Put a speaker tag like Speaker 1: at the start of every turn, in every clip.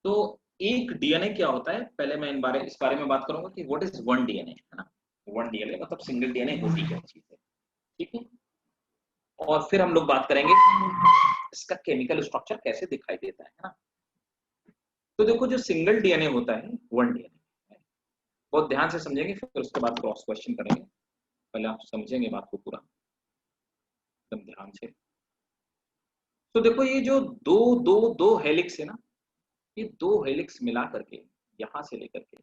Speaker 1: तो एक डीएनए क्या होता है, पहले मैं इस बारे में बात करूंगा कि व्हाट इज वन डीएनए, है ना। वन डीएनए मतलब सिंगल डीएनए होती क्या चीज है, ठीक है। और फिर हम लोग बात करेंगे इसका केमिकल स्ट्रक्चर कैसे दिखाई देता है ना। तो देखो जो सिंगल डीएनए होता है, वन डीएनए, बहुत ध्यान से समझेंगे, फिर उसके बाद क्रॉस क्वेश्चन करेंगे। पहले आप समझेंगे बात को पूरा एकदम ध्यान से। तो देखो ये जो दो दो दो हेलिक्स है ना, ये दो हेलिक्स मिला करके यहां से लेकर के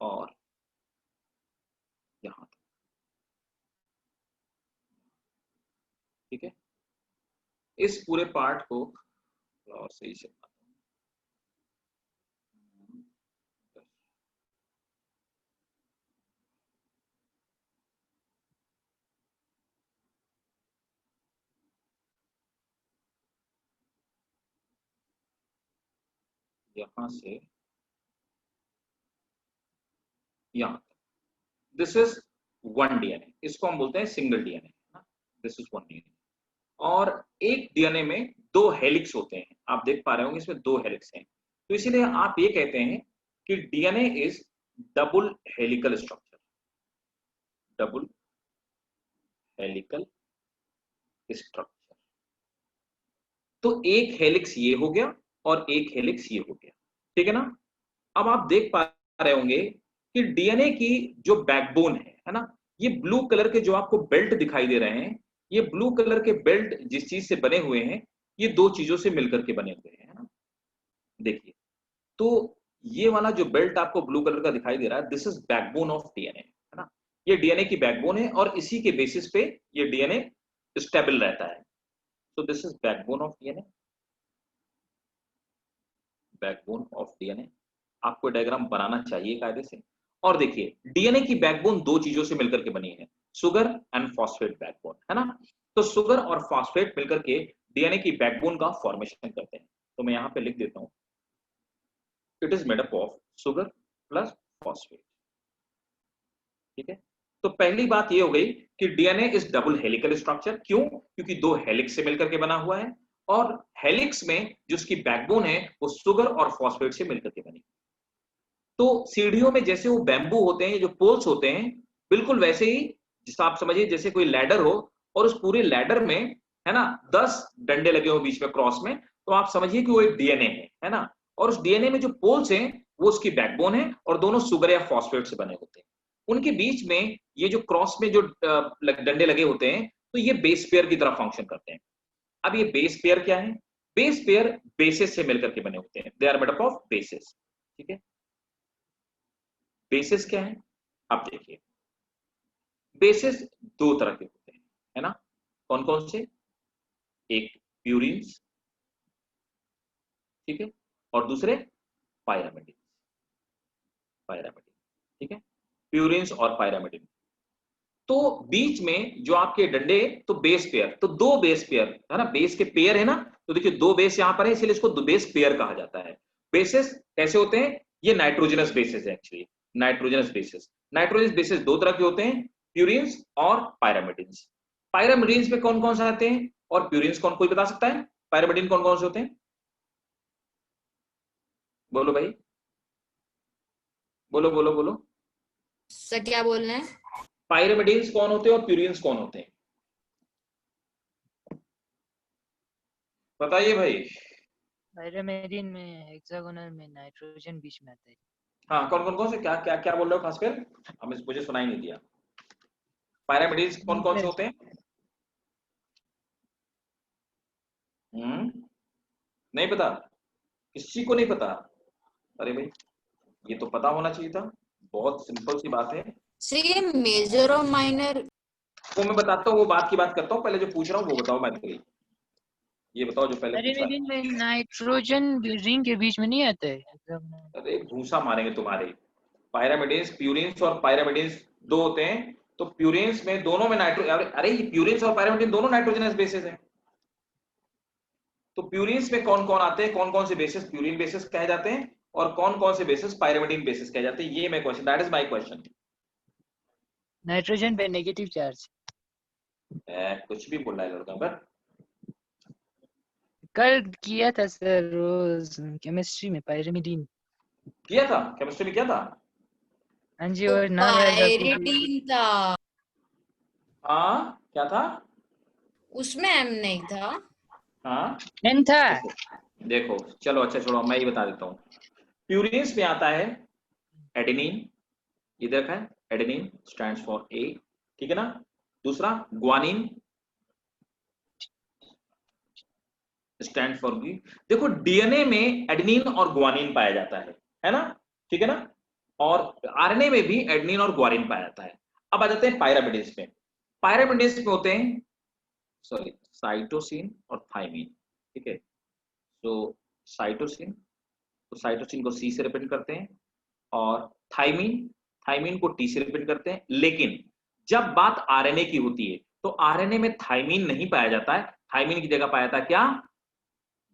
Speaker 1: और यहां तक, ठीक है। इस पूरे पार्ट को और सही से यहां से यहां तक, दिस इज वन डीएनए, इसको हम बोलते हैं single DNA, this is one DNA. और एक डीएनए में दो हेलिक्स होते हैं, आप देख पा रहे होंगे इसमें दो हेलिक्स हैं, तो इसीलिए आप ये कहते हैं कि DNA is double helical structure, double helical structure. तो एक हेलिक्स ये हो गया और एक हेलिक्स ये हो गया, ठीक है ना। अब आप देख पा रहे होंगे कि डीएनए की जो बैकबोन है ना, ये ब्लू कलर के जो आपको बेल्ट दिखाई दे रहे हैं, ये ब्लू कलर के बेल्ट जिस चीज से बने हुए हैं, ये दो चीजों से मिलकर के बने हुए हैं, है ना। देखिए, तो ये वाला जो बेल्ट आपको ब्लू कलर का दिखाई दे रहा है, this is backbone of DNA, है ना। ये डीएनए की बैकबोन है और इसी के बेसिस पे ये डीएनए स्टेबल रहता है। तो this is backbone of DNA, backbone of DNA. आपको डायग्राम बनाना चाहिए कायदे से। और देखिए डीएनए की बैकबोन दो चीजों से मिलकर के बनी है, शुगर एंड फॉस्फेट बैकबोन, है ना। तो शुगर और फॉस्फेट मिलकर के डीएनए की बैकबोन का फॉर्मेशन करते हैं। तो मैं यहां पे लिख देता हूं, it is made up of sugar plus phosphate, ठीक है। तो पहली बात ये हो गई कि DNA is double helical structure, क्यों? क्योंकि दो हेलिक्स से मिलकर के बना हुआ है और हेलिक्स में जो उसकी बैकबोन है वो शुगर और फॉस्फेट से मिलकर के बनी। तो सीढ़ियों में जैसे वो बैम्बू होते हैं, ये जो पोल्स होते हैं, बिल्कुल वैसे ही, जिस आप समझिए जैसे कोई लैडर हो और उस पूरे लैडर में, है ना, 10 डंडे लगे हो बीच में क्रॉस में, तो आप समझिए कि वो एक डीएनए है ना। और उस डीएनए में जो पोल्स हैं वो उसकी बैकबोन है और दोनों शुगर या फॉस्फेट से बने होते हैं। उनके बीच में ये जो क्रॉस में जो डंडे लगे होते हैं, तो ये बेस पेयर की तरह फंक्शन करते हैं। अब ये बेस पेयर क्या है? बेस पेयर बेसिस से मिलकर के बने होते हैं, they are made up of bases, ठीक है। बेसिस क्या है? आप देखिए, बेसिस दो तरह के होते हैं, है ना। कौन कौन से? एक प्यूरिन्स, ठीक है, और दूसरे पायरामिडिन, पायरामिडिन, ठीक है, प्यूरिन्स और पायरामिडिन। तो बीच में जो आपके डंडे, तो बेस पेयर, तो दो बेस पेयर है ना, बेस के पेयर है ना। तो देखिए दो बेस यहां पर है, इसलिए इसको दो बेस पेयर कहा जाता है। बेसिस कैसे होते हैं? ये नाइट्रोजनस बेसिस है actually, nitrogenous bases. Nitrogenous bases दो तरह के होते हैं, प्यूरिन्स और पायरामिडिन्स। पायरामिडिन्स में कौन कौन से आते हैं और प्यूरिन्स कौन, कोई बता सकता है? पायरामिडिन कौन कौन से होते हैं? बोलो भाई, बोलो बोलो बोलो।
Speaker 2: सर क्या बोल रहे हैं?
Speaker 1: पायरामिडिन्स कौन होते हैं और प्यूरिन्स कौन होते हैं? बताइए भाई।
Speaker 3: पायरामिडिन में हेक्सागोनल में नाइट्रोजन बीच में आता है।
Speaker 1: हाँ, कौन कौन कौन से, क्या क्या क्या बोल रहे हो खास कर? हमें मुझे सुनाई नहीं दिया। पायरामिडिन्स कौन कौन से होते हैं? नहीं पता? किसी को नहीं पता? अरे भाई, ये तो पता होना चाहिए था, बहुत सिंपल सी बात है।
Speaker 2: सर ये मेजर और माइनर,
Speaker 1: वो मैं बताता हूँ, वो बात की बात करता हूँ, पहले जो पूछ रहा हूँ वो बताओ। मैं ये बताओ जो पहले पूछा।
Speaker 3: पायरामिडिन में नाइट्रोजन रिंग के बीच में नहीं आता है हेक्सागोनल।
Speaker 1: अरे घूसा मारेंगे तुम्हारे। पायरामिडिन्स, प्यूरिन्स और पायरामिडिन्स दो होते हैं। तो प्यूरिन्स में दोनों में नाइट्रो, अरे ये प्यूरिन्स और पायरामिडिन दोनों नाइट्रोजनस बेसिस हैं। तो प्यूरिन्स में कौन कौन आते हैं, कौन कौन से बेसिस प्यूरिन बेसिस कहे जाते हैं और कौन कौन से बेसिस पायरामिडिन बेसिस कहे जाते हैं, ये मैं question, that is my question.
Speaker 3: Nitrogen पे नेगेटिव चार्ज।
Speaker 1: कुछ भी बोल रहा है लड़का, बट
Speaker 3: कल किया था सर रोज केमिस्ट्री में पायरिमिडीन।
Speaker 1: किया था, केमिस्ट्री में किया था।
Speaker 3: हाँ जी, और नाम याद रखो।
Speaker 2: पायरिडीन था,
Speaker 1: हाँ क्या था?
Speaker 2: उसमें एम नहीं था।
Speaker 1: हाँ
Speaker 3: एन था।
Speaker 1: देखो देखो, चलो अच्छा छोड़ो, मैं ये बता देता हूँ। प्यूरिन्स में आता है एडेनिन, इधर का है एडेनिन, स्टैंड्स फॉर ए, ठीक है ना। दूसरा ग्वानिन, स्टैंड फॉर बी। देखो डीएनए में एडेनिन और ग्वानिन पाया जाता है ना, ठीक है ना। और आरएनए में भी एडेनिन और ग्वानिन पाया जाता है। अब आ जाते हैं पायरामिडिन्स में। पायरामिडिन्स में होते हैं सॉरी साइटोसिन और थाइमिन, ठीक है। तो साइटोसिन, तो साइटोसिन को सी से रिप्रेजेंट करते हैं, और थाइमिन, थाइमिन को टी से रिप्रेजेंट करते हैं। लेकिन जब बात आरएनए की होती है तो आरएनए में थाइमिन नहीं पाया जाता है, थाइमिन की जगह पाया जाता है क्या?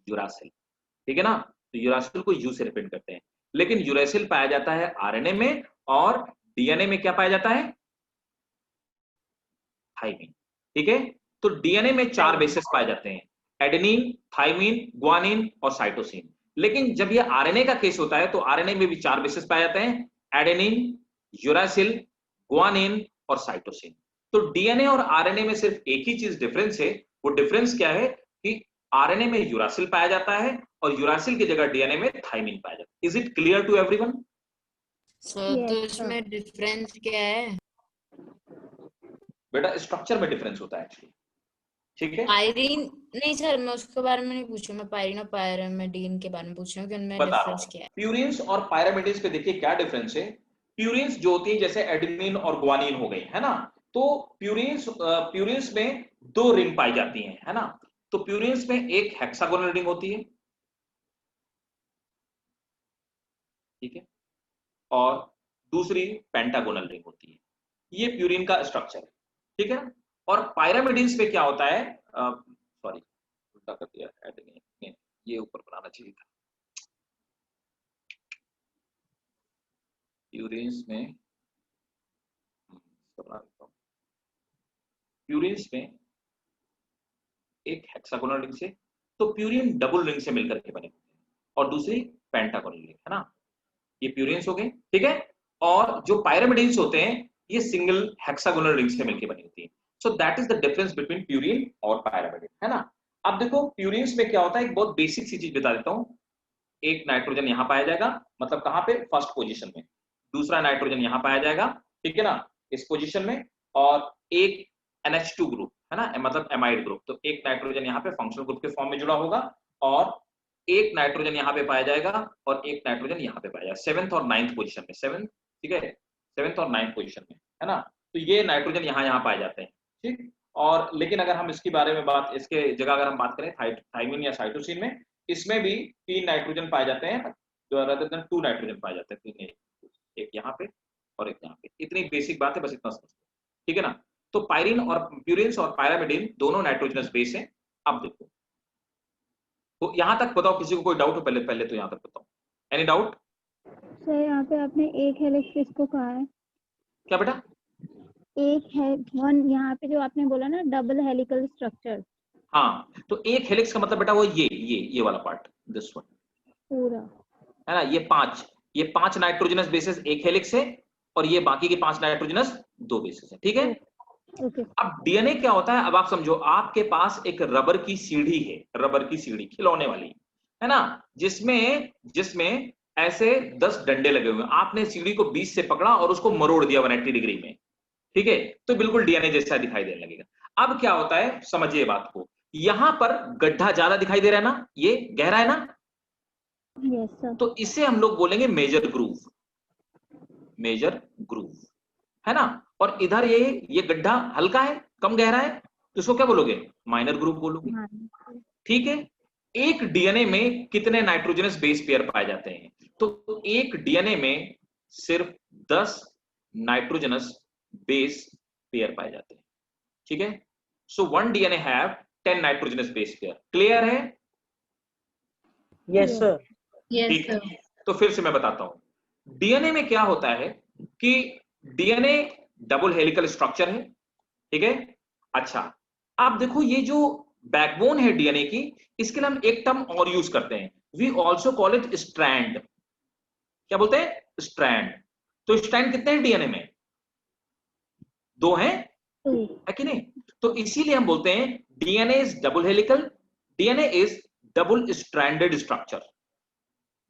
Speaker 1: यूरासिल, ठीक है ना। तो यूरासिल को यू से रिप्रेजेंट करते हैं। लेकिन यूरासिल पाया जाता है आरएनए में, और डीएनए में क्या पाया जाता है? थाइमिन, ठीक है। तो डीएनए में 4 बेसेस पाए जाते हैं, एडेनिन, थाइमिन, ग्वानिन और साइटोसिन। लेकिन जब ये आरएनए का केस होता है तो आरएनए में भी 4 बेसेस पाए जाते हैं, एडेनिन, यूरासिल, ग्वानिन और साइटोसिन। तो डीएनए और आरएनए में सिर्फ एक ही चीज डिफरेंस है। वो डिफरेंस क्या है कि आरएनए में यूरासिल पाया जाता है और यूरासिल की जगह डीएनए में थाइमिन पाया जाता है। Is it clear to everyone?
Speaker 2: Sir तो इसमें डिफरेंस क्या है?
Speaker 1: बेटा स्ट्रक्चर में डिफरेंस होता है एक्चुअली, ठीक है।
Speaker 2: पायरीन नहीं सर, मैं उसके बारे में नहीं पूछ रही, मैं पायरीन और पायरामिडीन के बारे में पूछ रही हूँ कि उनमें
Speaker 1: बता रहा
Speaker 2: डिफरेंस
Speaker 1: हूं,
Speaker 2: क्या है।
Speaker 1: प्यूरिन्स और पायरामिडिन्स पे देखिए क्या डिफरेंस है। प्यूरिन्स जो होती है जैसे एडेनिन और ग्वानिन हो गई है ना, तो प्यूरिन्स में 2 रिंग पाई जाती हैं, है ना। तो प्यूरिन्स में एक हेक्सागोनल रिंग होती है, ठीक है, और दूसरी पेंटागोनल रिंग होती है। ये प्यूरिन का स्ट्रक्चर है, ठीक है ना। और पायरामिडिन्स पे क्या होता है, सॉरी उल्टा कर दिया, एडेनिन ये ऊपर बनाना चाहिए था। प्यूरिन्स में प्यूरिन्स में एक हेक्सागोनल रिंग से, तो प्यूरिन डबल रिंग से मिलकर के बने, और दूसरी पेंटागोनल रिंग, है ना। ये प्यूरिन्स हो गए, ठीक है। और जो पायरामिडिन्स होते हैं ये सिंगल हेक्सागोनल रिंग से मिलकर बनी होती है। So that is the difference between purine और पायरामिडिन, है ना। अब देखो प्यूरिन्स में क्या होता है, एक बहुत बेसिक सी चीज बता देता हूं। एक नाइट्रोजन यहां पाया जाएगा, मतलब कहां पे? फर्स्ट पोजीशन में। दूसरा नाइट्रोजन यहां पाया जाएगा, ठीक है ना, इस पोजीशन में। और एक NH2 ग्रुप, है ना, मतलब एमाइड ग्रुप। तो एक नाइट्रोजन यहाँ पे फंक्शनल ग्रुप के फॉर्म में जुड़ा होगा, और एक नाइट्रोजन यहाँ पे पाया जाएगा, और एक नाइट्रोजन यहाँ पे पाया जाएगा 7th और 9th पोजीशन में, 7th, ठीक है, 7th और 9th पोजीशन में, है ना। तो ये नाइट्रोजन यहाँ पाए जाते हैं, ठीक। और लेकिन अगर हम इसके बारे में बात, इसके जगह अगर हम बात करें थाइमिन या साइटोसिन में, इसमें भी 3 नाइट्रोजन पाए जाते हैं, rather than 2 नाइट्रोजन पाए जाते हैं, 3 एक यहाँ पे और एक यहाँ पे। इतनी बेसिक बात है, बस इतना समझते, ठीक है ना। तो पायरिन और प्यूरिन्स और पायरामिडिन दोनों नाइट्रोजनस बेस हैं। अब देखो, तो यहां तक बताओ, किसी को कोई डाउट हो? पहले पहले तो यहां तक बताओ, एनी डाउट?
Speaker 4: सर यहाँ पे आपने एक हेलिक्स किसको कहा है?
Speaker 1: क्या बेटा?
Speaker 4: एक है वन, यहाँ पे जो आपने बोला ना डबल हेलिकल स्ट्रक्चर।
Speaker 1: हाँ, तो एक हेलिक्स का मतलब बेटा वो ये वाला पार्ट, दिस वन,
Speaker 4: पूरा
Speaker 1: है ना। ये पांच नाइट्रोजनस बेसिस एक हेलिक्स है, और ये बाकी के 5 नाइट्रोजनस 2 बेसिस है, ठीक है।
Speaker 4: ओके।
Speaker 1: अब डीएनए क्या होता है, अब आप समझो, आपके पास एक रबर की सीढ़ी है, रबर की सीढ़ी खिलौने वाली, है ना, जिसमें जिसमें ऐसे 10 डंडे लगे हुए हैं। आपने सीढ़ी को 20 से पकड़ा और उसको मरोड़ दिया 180 डिग्री में, ठीक है, तो बिल्कुल डीएनए जैसा दिखाई देने लगेगा। अब क्या होता है, समझिए बात को, यहां पर गड्ढा ज्यादा दिखाई दे रहा है ना, ये गहरा है ना,
Speaker 4: यस सर।
Speaker 1: तो इसे हम लोग बोलेंगे मेजर ग्रूव, मेजर ग्रूव, है ना। और इधर ये गड्ढा हल्का है, कम गहरा है, तो इसको क्या बोलोगे? माइनर ग्रुप बोलोगे, ठीक है। एक डीएनए में कितने नाइट्रोजनस बेस पेयर पाए जाते हैं? तो एक डीएनए में सिर्फ 10 नाइट्रोजनस बेस पेयर पाए जाते हैं, ठीक है। So one DNA have 10 nitrogenous base pair. Clear है?
Speaker 5: Yes sir.
Speaker 1: ठीक है, तो फिर से मैं बताता हूं, डीएनए में क्या होता है कि डीएनए डबल हेलिकल स्ट्रक्चर है, ठीक है। अच्छा, अब देखो ये जो बैकबोन है डीएनए की, इसके लिए हम एक टर्म और यूज करते हैं, we also call it strand. क्या बोलते हैं? स्ट्रैंड। तो स्ट्रैंड कितने हैं डीएनए में? 2 हैं, है कि नहीं? तो इसीलिए हम बोलते हैं DNA is double helical, DNA is double stranded structure,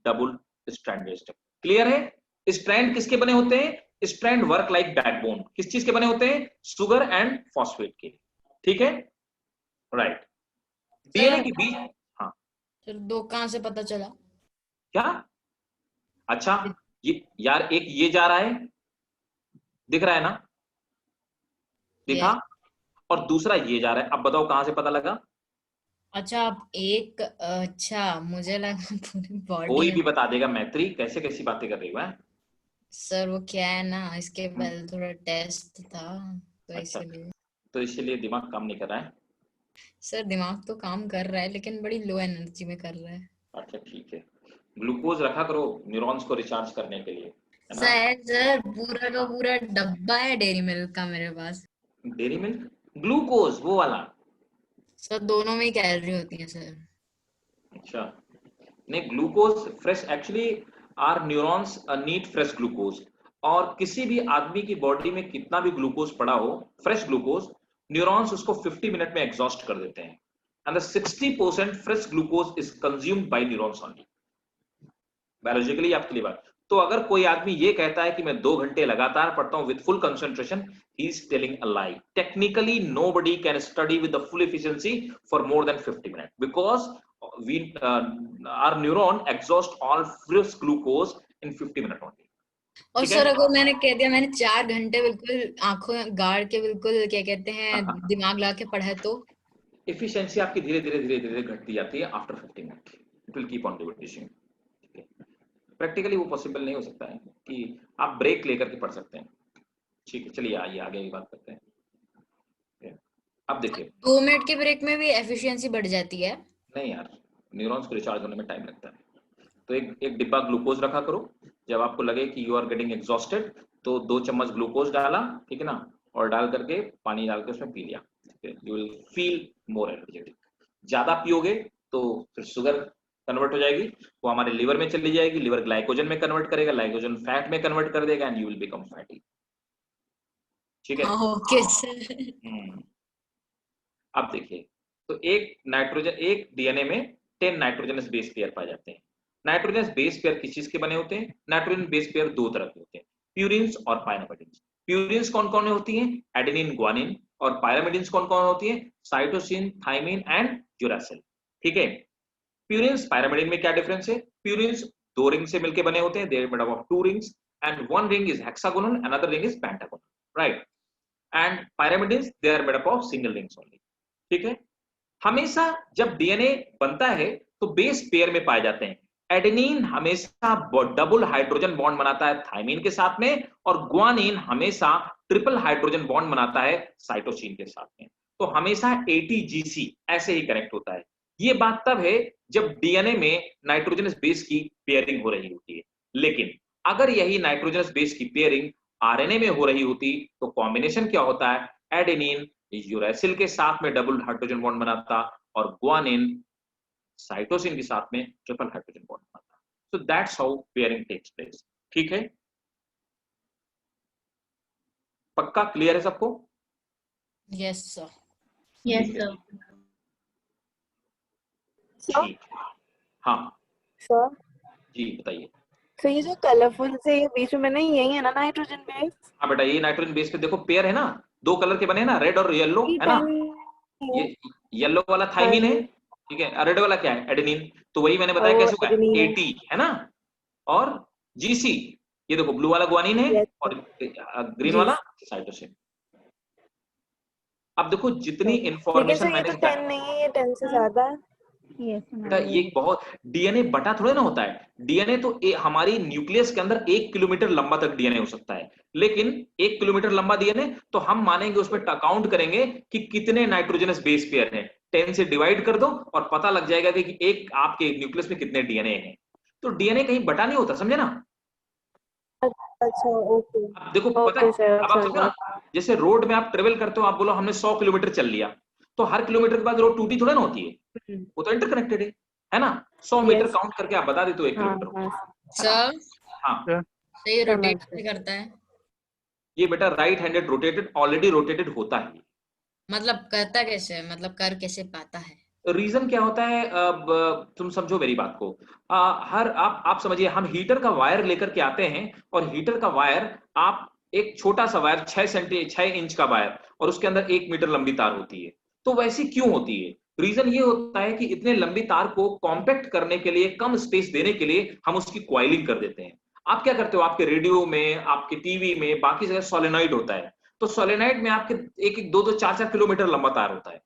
Speaker 1: double stranded structure. Clear है? स्ट्रैंड किसके बने होते हैं? Strand work like backbone. किस चीज के बने होते हैं? शुगर एंड फॉस्फेट के। ठीक है, राइट। डीएनए के बीच, हाँ
Speaker 2: सर 2 कहाँ से पता चला?
Speaker 1: क्या? अच्छा, ये यार एक ये जा रहा है, दिख रहा है ना? दिखा? और दूसरा ये जा रहा है, अब बताओ कहां से पता लगा?
Speaker 2: अच्छा आप एक, अच्छा मुझे लगा पूरी बॉडी
Speaker 1: कोई
Speaker 2: में।
Speaker 1: भी बता देगा। मैत्री कैसे कैसी बातें कर रही हो?
Speaker 2: सर वो क्या है ना, इसके पहले थोड़ा टेस्ट था तो
Speaker 1: अच्छा,
Speaker 2: इसलिए।
Speaker 1: तो इसलिए दिमाग काम नहीं कर रहा है।
Speaker 2: सर दिमाग तो काम कर रहा है लेकिन बड़ी लो एनर्जी में कर रहा है।
Speaker 1: अच्छा ठीक है, ग्लूकोज रखा करो न्यूरॉन्स को रिचार्ज करने के लिए, है ना?
Speaker 2: सर पूरा का पूरा डब्बा है डेयरी मिल्क का मेरे पास।
Speaker 1: डेयरी मिल्क ग्लूकोज वो वाला?
Speaker 2: सर दोनों में ही कैलोरी होती है सर।
Speaker 1: अच्छा, नहीं glucose fresh, actually are neurons need fresh glucose. और किसी भी आदमी की बॉडी में कितना भी ग्लूकोज पड़ा हो, फ्रेश ग्लूकोज, न्यूरॉन्स उसको 50 मिनट में एग्जॉस्ट कर देते हैं, and 60% fresh glucose is consumed by neurons only. Biologically आपके लिए बात। तो अगर कोई आदमी ये कहता है कि मैं 2 घंटे लगातार पढ़ता हूं with full concentration, he is telling a lie. Technically nobody can study with the full efficiency for more than 50 minute because we our neuron exhaust all fresh glucose in 50 minutes only।
Speaker 2: और
Speaker 1: ठीक है?
Speaker 2: Sir अगर मैंने कह दिया मैंने 4 घंटे बिल्कुल आंखों गाड़ के बिल्कुल क्या कहते हैं दिमाग लगा के पढ़ा है तो
Speaker 1: एफिशिएंसी आपकी धीरे धीरे धीरे धीरे घटती जाती है after 50 minute. It will keep on diminishing. Practically वो पॉसिबल नहीं हो सकता है कि आप ब्रेक लेकर के पढ़ सकते हैं। ठीक है, चलिए आइए आगे की बात करते हैं। अब देखिए
Speaker 2: 2 मिनट के ब्रेक में भी एफिशिएंसी बढ़ जाती है।
Speaker 1: नहीं यार, न्यूरॉन्स को रिचार्ज होने में टाइम लगता है। तो एक डिब्बा ग्लूकोज रखा करो, जब आपको लगे कि यू आर गेटिंग एग्जॉस्टेड तो 2 चम्मच ग्लूकोज डाला, ठीक है ना, और डाल करके पानी डाल के उसमें पी लिया, ठीक है, you will feel more energetic. ज्यादा पियोगे तो फिर शुगर कन्वर्ट हो जाएगी, वो हमारे लिवर में चली जाएगी, लिवर ग्लाइकोजन में कन्वर्ट करेगा, ग्लाइकोजन फैट में कन्वर्ट कर देगा and you will become fatty. ठीक है?
Speaker 2: Okay sir.
Speaker 1: अब देखिए, तो एक डीएनए में 10 नाइट्रोजनस बेस पेयर पाए जाते हैं। नाइट्रोजनस बेस पेयर किस चीज के बने होते हैं? नाइट्रोजन बेस पेयर 2 तरह के होते हैं, प्यूरिन्स और पायरामिडिन्स। प्यूरिन्स कौन कौन होती हैं? Adenine, guanine. और पायरामिडिन्स कौन कौन होती है? Cytosine, thymine and uracil. ठीक है, प्यूरिन्स पायरामिडिन में क्या डिफरेंस है? प्यूरिन्स 2 रिंग से मिलकर बने होते हैं, they are made up of 2 rings and one ring is hexagonal, another ring is pentagonal, right? And pyrimidines, they are made up of single rings only। ठीक है, हमेशा जब डीएनए बनता है तो बेस पेयर में पाए जाते हैं। एडेनिन हमेशा डबल हाइड्रोजन बॉन्ड बनाता है थाइमिन के साथ में, और ग्वानिन हमेशा ट्रिपल हाइड्रोजन बॉन्ड बनाता है साइटोसिन के साथ में। तो हमेशा ATGC ऐसे ही कनेक्ट होता है। ये बात तब है जब डीएनए में नाइट्रोजनस बेस की पेयरिंग हो रही होती है। लेकिन अगर यही नाइट्रोजनस बेस की पेयरिंग आरएनए में हो रही होती तो कॉम्बिनेशन क्या होता है? एडेनिन यूरेसिल के साथ में डबल हाइड्रोजन बॉन्ड बनाता और ग्वानिन साइटोसिन के साथ में ट्रिपल हाइड्रोजन बॉन्ड बनाता। So that's how pairing takes place. ठीक है, पक्का क्लियर है सबको?
Speaker 2: Yes sir.
Speaker 5: Yes sir.
Speaker 1: ठीक, हाँ
Speaker 5: सर
Speaker 1: जी बताइए।
Speaker 5: तो ये जो कलरफुल से ये बीच में नहीं, यही है ना नाइट्रोजन बेस?
Speaker 1: हाँ बेटा, ये नाइट्रोजन बेस पे देखो पेयर है ना, 2 कलर के बने हैं ना, रेड और येलो, है ना? ये येलो वाला थाइमिन है, ठीक है, रेड वाला क्या है? एडेनिन। तो वही मैंने बताया कैसे होगा, AT है ना, और GC। ये देखो ब्लू वाला ग्वानिन है और ग्रीन वाला साइटोसिन। अब देखो जितनी इंफॉर्मेशन मैंने
Speaker 5: 10 नहीं है, ये 10 से ज्यादा है।
Speaker 1: ये बहुत डीएनए बटा थोड़ा ना होता है। डीएनए तो हमारी न्यूक्लियस के अंदर 1 किलोमीटर लंबा तक डीएनए हो सकता है, लेकिन 1 किलोमीटर लंबा डीएनए तो हम मानेंगे, उसमें काउंट करेंगे कि कितने नाइट्रोजनस बेस पेयर हैं, 10 से डिवाइड कर दो और पता लग जाएगा कि एक आपके न्यूक्लियस में कितने डीएनए हैं। तो डीएनए कहीं बटा नहीं होता, समझे ना?
Speaker 5: अच्छा ओके।
Speaker 1: अब देखो पता है, अब आप समझो ना, जैसे रोड में आप ट्रेवल करते हो, आप बोलो हमने 100 किलोमीटर चल लिया, तो हर किलोमीटर के बाद रोड टूटी थोड़ा ना होती है, वो तो इंटरकनेक्टेड है ना। 100 मीटर काउंट करके आप बता देते हो 1 किलोमीटर।
Speaker 2: सर
Speaker 1: हाँ
Speaker 2: ये रोटेट करता है,
Speaker 1: ये बेटा right handed rotated, already rotated होता है।
Speaker 2: मतलब करता कैसे, मतलब कर कैसे पाता है?
Speaker 1: रीजन क्या होता है, अब तुम समझो मेरी बात को। हर आप समझिए, हम हीटर का वायर लेकर के आते हैं, और हीटर का वायर, आप एक छोटा सा वायर 6 इंच का वायर, और उसके अंदर 1 मीटर लंबी तार होती है। तो वैसी क्यों होती है? रीजन ये होता है कि इतने लंबी तार को कॉम्पैक्ट करने के लिए, कम स्पेस देने के लिए हम उसकी क्वाइलिंग कर देते हैं। आप क्या करते हो, आपके रेडियो में, आपके टीवी में, बाकी जगह सोलेनॉइड होता है। तो सोलेनॉइड में आपके 1-1, 2-2, 4-4 किलोमीटर लंबा तार होता है।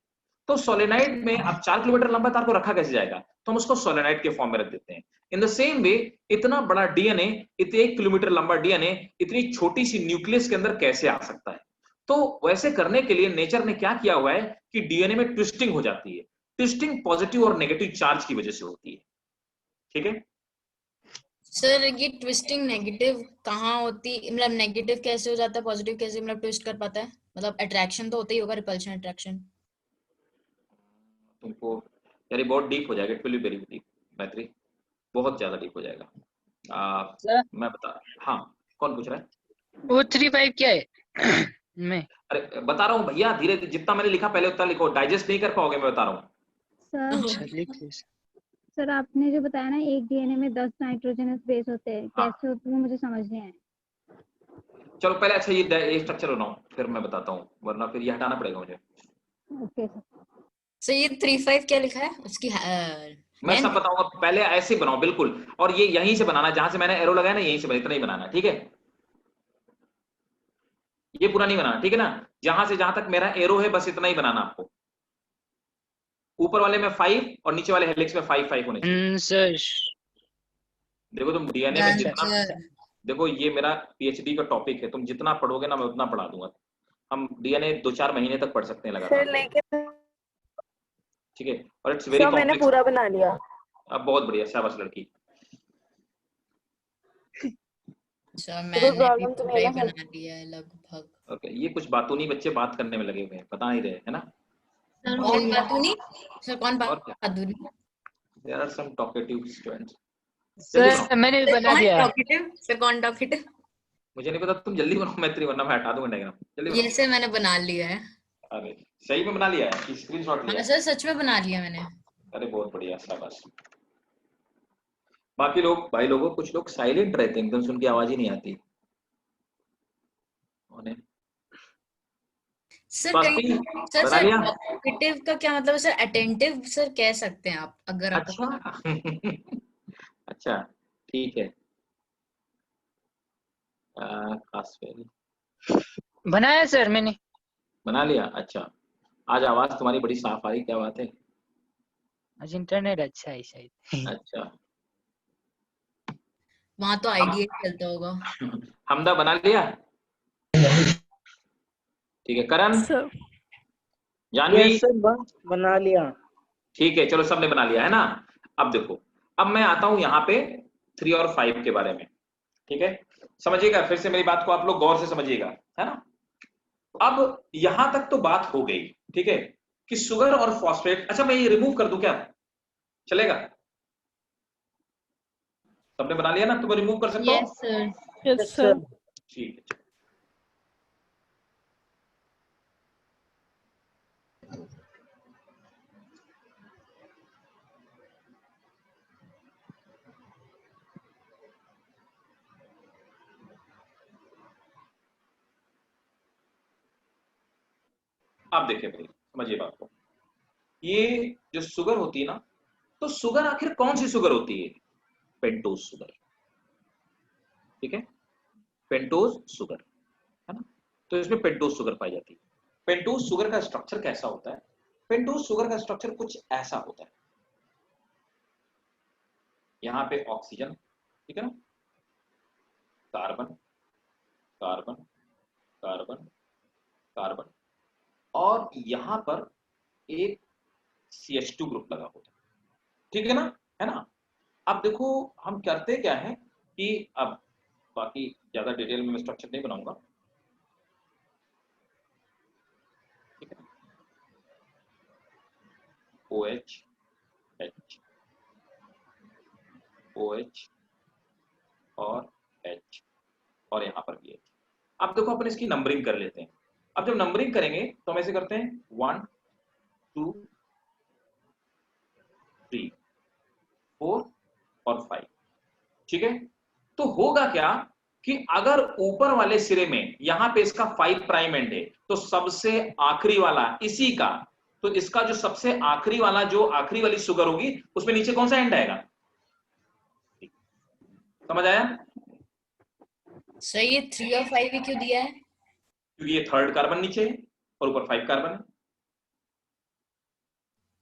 Speaker 1: तो सोलेनाइड में अब 4 किलोमीटर लंबा तार को रखा कैसे जाएगा? तो हम उसको सोलेनाइड के फॉर्म में रख देते हैं। इन द सेम वे, इतना बड़ा डीएनए, इतने 1 किलोमीटर लंबा डीएनए इतनी छोटी सी न्यूक्लियस के अंदर कैसे आ सकता है? तो वैसे करने के लिए नेचर ने क्या किया हुआ है कि डीएनए में ट्विस्टिंग हो जाती है। ट्विस्टिंग पॉजिटिव और नेगेटिव चार्ज की वजह से होती है। ठीक है
Speaker 2: सर ये ट्विस्टिंग नेगेटिव कहाँ होती, मतलब नेगेटिव कैसे हो जाता है, पॉजिटिव कैसे मतलब ट्विस्ट कर पाता है? मतलब अट्रैक्शन तो होता ही होगा, रिपल्शन अट्रैक्शन।
Speaker 1: तुमको यार ये बहुत डीप हो जाएगा, it will be very deep मैत्री, बहुत ज्यादा डीप हो जाएगा।
Speaker 3: सर
Speaker 1: मैं बता, हाँ कौन पूछ रहा है?
Speaker 3: वो 35 क्या है? मैं
Speaker 1: अरे बता रहा हूँ भैया, धीरे धीरे, जितना मैंने लिखा पहले उतना लिखो, डाइजेस्ट नहीं कर पाओगे, मैं बता रहा हूँ।
Speaker 4: सर सर आपने जो बताया ना, एक डीएनए में 10 नाइट्रोजनस बेस होते हैं,
Speaker 1: हाँ।
Speaker 4: कैसे होते हैं मुझे समझ नहीं आया।
Speaker 1: चलो पहले अच्छा ये स्ट्रक्चर बनाओ, फिर मैं बताता हूँ, वरना फिर ये हटाना पड़ेगा मुझे।
Speaker 4: Okay sir.
Speaker 2: सर ये 35 क्या लिखा है उसकी
Speaker 1: मैं सब
Speaker 2: लेंथ?
Speaker 1: बताऊंगा, पहले ऐसे बनाओ बिल्कुल, और ये यहीं से बनाना, जहां से मैंने एरो लगाया ना, यहीं से इतना ही बनाना, ठीक है? ये पूरा नहीं बनाना, ठीक है ना? जहां से जहां तक मेरा एरो है बस इतना ही बनाना आपको। ऊपर वाले में 5 और नीचे वाले हेलिक्स में 5-5 होने चाहिए।
Speaker 3: सर
Speaker 1: देखो तुम डीएनए में जितना, देखो ये मेरा पीएचडी का टॉपिक है, तुम जितना पढ़ोगे ना मैं उतना पढ़ा दूंगा। हम डीएनए 2-4 महीने तक पढ़ सकते हैं
Speaker 5: सर
Speaker 1: लगातार,
Speaker 5: लेकिन
Speaker 1: ठीक है? और इट्स वेरी
Speaker 5: सर मैंने
Speaker 1: कॉम्प्लेक्स।
Speaker 5: पूरा बना लिया।
Speaker 1: अब बहुत बढ़िया, शाबाश लड़की।
Speaker 2: अच्छा
Speaker 5: तो कोई
Speaker 2: मैंने भी
Speaker 5: प्रॉब्लम तो
Speaker 2: पूरा
Speaker 5: नहीं
Speaker 2: ही
Speaker 5: है ना सर?
Speaker 2: बना दिया है लगभग।
Speaker 1: ओके, ये कुछ बातूनी बच्चे बात करने में लगे हुए हैं, पता नहीं रहे, है ना?
Speaker 2: कौन बातूनी? सर कौन
Speaker 1: और क्या,
Speaker 2: बातूनी?
Speaker 1: There are some talkative students. जल्दी बनाओ,
Speaker 3: सर मैंने भी
Speaker 2: सर
Speaker 3: बना
Speaker 2: कौन
Speaker 3: दिया।
Speaker 2: टॉकेटिव? सर कौन टॉकेटिव?
Speaker 1: मुझे नहीं पता, तुम जल्दी बनाओ मैत्री, वरना मैं हटा दूंगा डायग्राम, जल्दी
Speaker 2: ये
Speaker 1: बनाओ।
Speaker 2: से मैंने बना लिया है।
Speaker 1: अरे सही में बना लिया है कि स्क्रीनशॉट लिया
Speaker 2: हाँ
Speaker 1: है?
Speaker 2: सर सच में बना लिया मैंने।
Speaker 1: अरे बहुत बढ़िया, शाबाश। बाकी लोग, भाई लोगों, कुछ लोग साइलेंट रहते हैं, एकदम से उनकी आवाज ही नहीं आती उन्हें।
Speaker 2: सर
Speaker 1: बाकी
Speaker 2: कहीं सर
Speaker 1: बना
Speaker 2: सर
Speaker 1: लिया?
Speaker 2: टॉकेटिव का क्या मतलब है सर? अटेंटिव सर कह सकते हैं आप अगर आपको।
Speaker 1: अच्छा अच्छा, ठीक है। कासवेल
Speaker 3: बनाया सर मैंने।
Speaker 1: बना लिया? अच्छा, आज आवाज तुम्हारी बड़ी साफ आ रही, क्या बात है?
Speaker 3: आज इंटरनेट अच्छा है शायद।
Speaker 1: अच्छा,
Speaker 2: वहां तो
Speaker 1: हम
Speaker 2: आईडिया चलता होगा।
Speaker 1: हमदा बना लिया? ठीक है, करण,
Speaker 5: सर
Speaker 1: जानवी,
Speaker 6: यस सर बना लिया।
Speaker 1: ठीक है, चलो सबने बना लिया है ना? अब देखो, अब मैं आता हूं यहाँ पे 3 और 5 के बारे में, ठीक है? समझिएगा, फिर से मेरी बात को आप लोग गौर से समझिएगा, है ना? अब यहां तक तो बात हो गई, ठीक है, कि शुगर और फॉस्फेट। अच्छा मैं ये रिमूव कर दूं क्या, चलेगा? सबने बना लिया ना, तुम रिमूव कर सकते हो?
Speaker 2: Yes sir.
Speaker 6: Yes sir.
Speaker 1: ठीक है। आप देखिए भाई, समझिए बात को, ये जो शुगर होती है ना, तो शुगर आखिर कौन सी शुगर होती है? पेंटोज शुगर, ठीक है? पेंटोज शुगर, है ना? तो इसमें पेंटोज शुगर पाई जाती है। पेंटोज शुगर का स्ट्रक्चर कैसा होता है? पेंटोज शुगर का स्ट्रक्चर कुछ ऐसा होता है, यहां पे ऑक्सीजन, ठीक है ना, कार्बन, कार्बन, कार्बन, कार्बन, और यहां पर एक CH2 ग्रुप लगा होता है, ठीक है ना? अब देखो, हम करते क्या है कि अब बाकी ज्यादा डिटेल में मैं स्ट्रक्चर नहीं बनाऊंगा, ठीक है? OH H OH और H और यहाँ पर भी H। अब देखो अपन इसकी नंबरिंग कर लेते हैं। अब जब नंबरिंग करेंगे तो हम ऐसे करते हैं 1 2 3 4 और 5, ठीक है। तो होगा क्या कि अगर ऊपर वाले सिरे में यहां पे इसका 5 प्राइम एंड है तो सबसे आखिरी वाला इसी का, तो इसका जो सबसे आखिरी वाला जो आखिरी वाली शुगर होगी उसमें नीचे कौन सा एंड आएगा, समझ आया?
Speaker 2: सर ये 3 और 5 ही क्यों दिया है?
Speaker 1: क्योंकि ये 3rd कार्बन नीचे है और ऊपर 5 कार्बन है।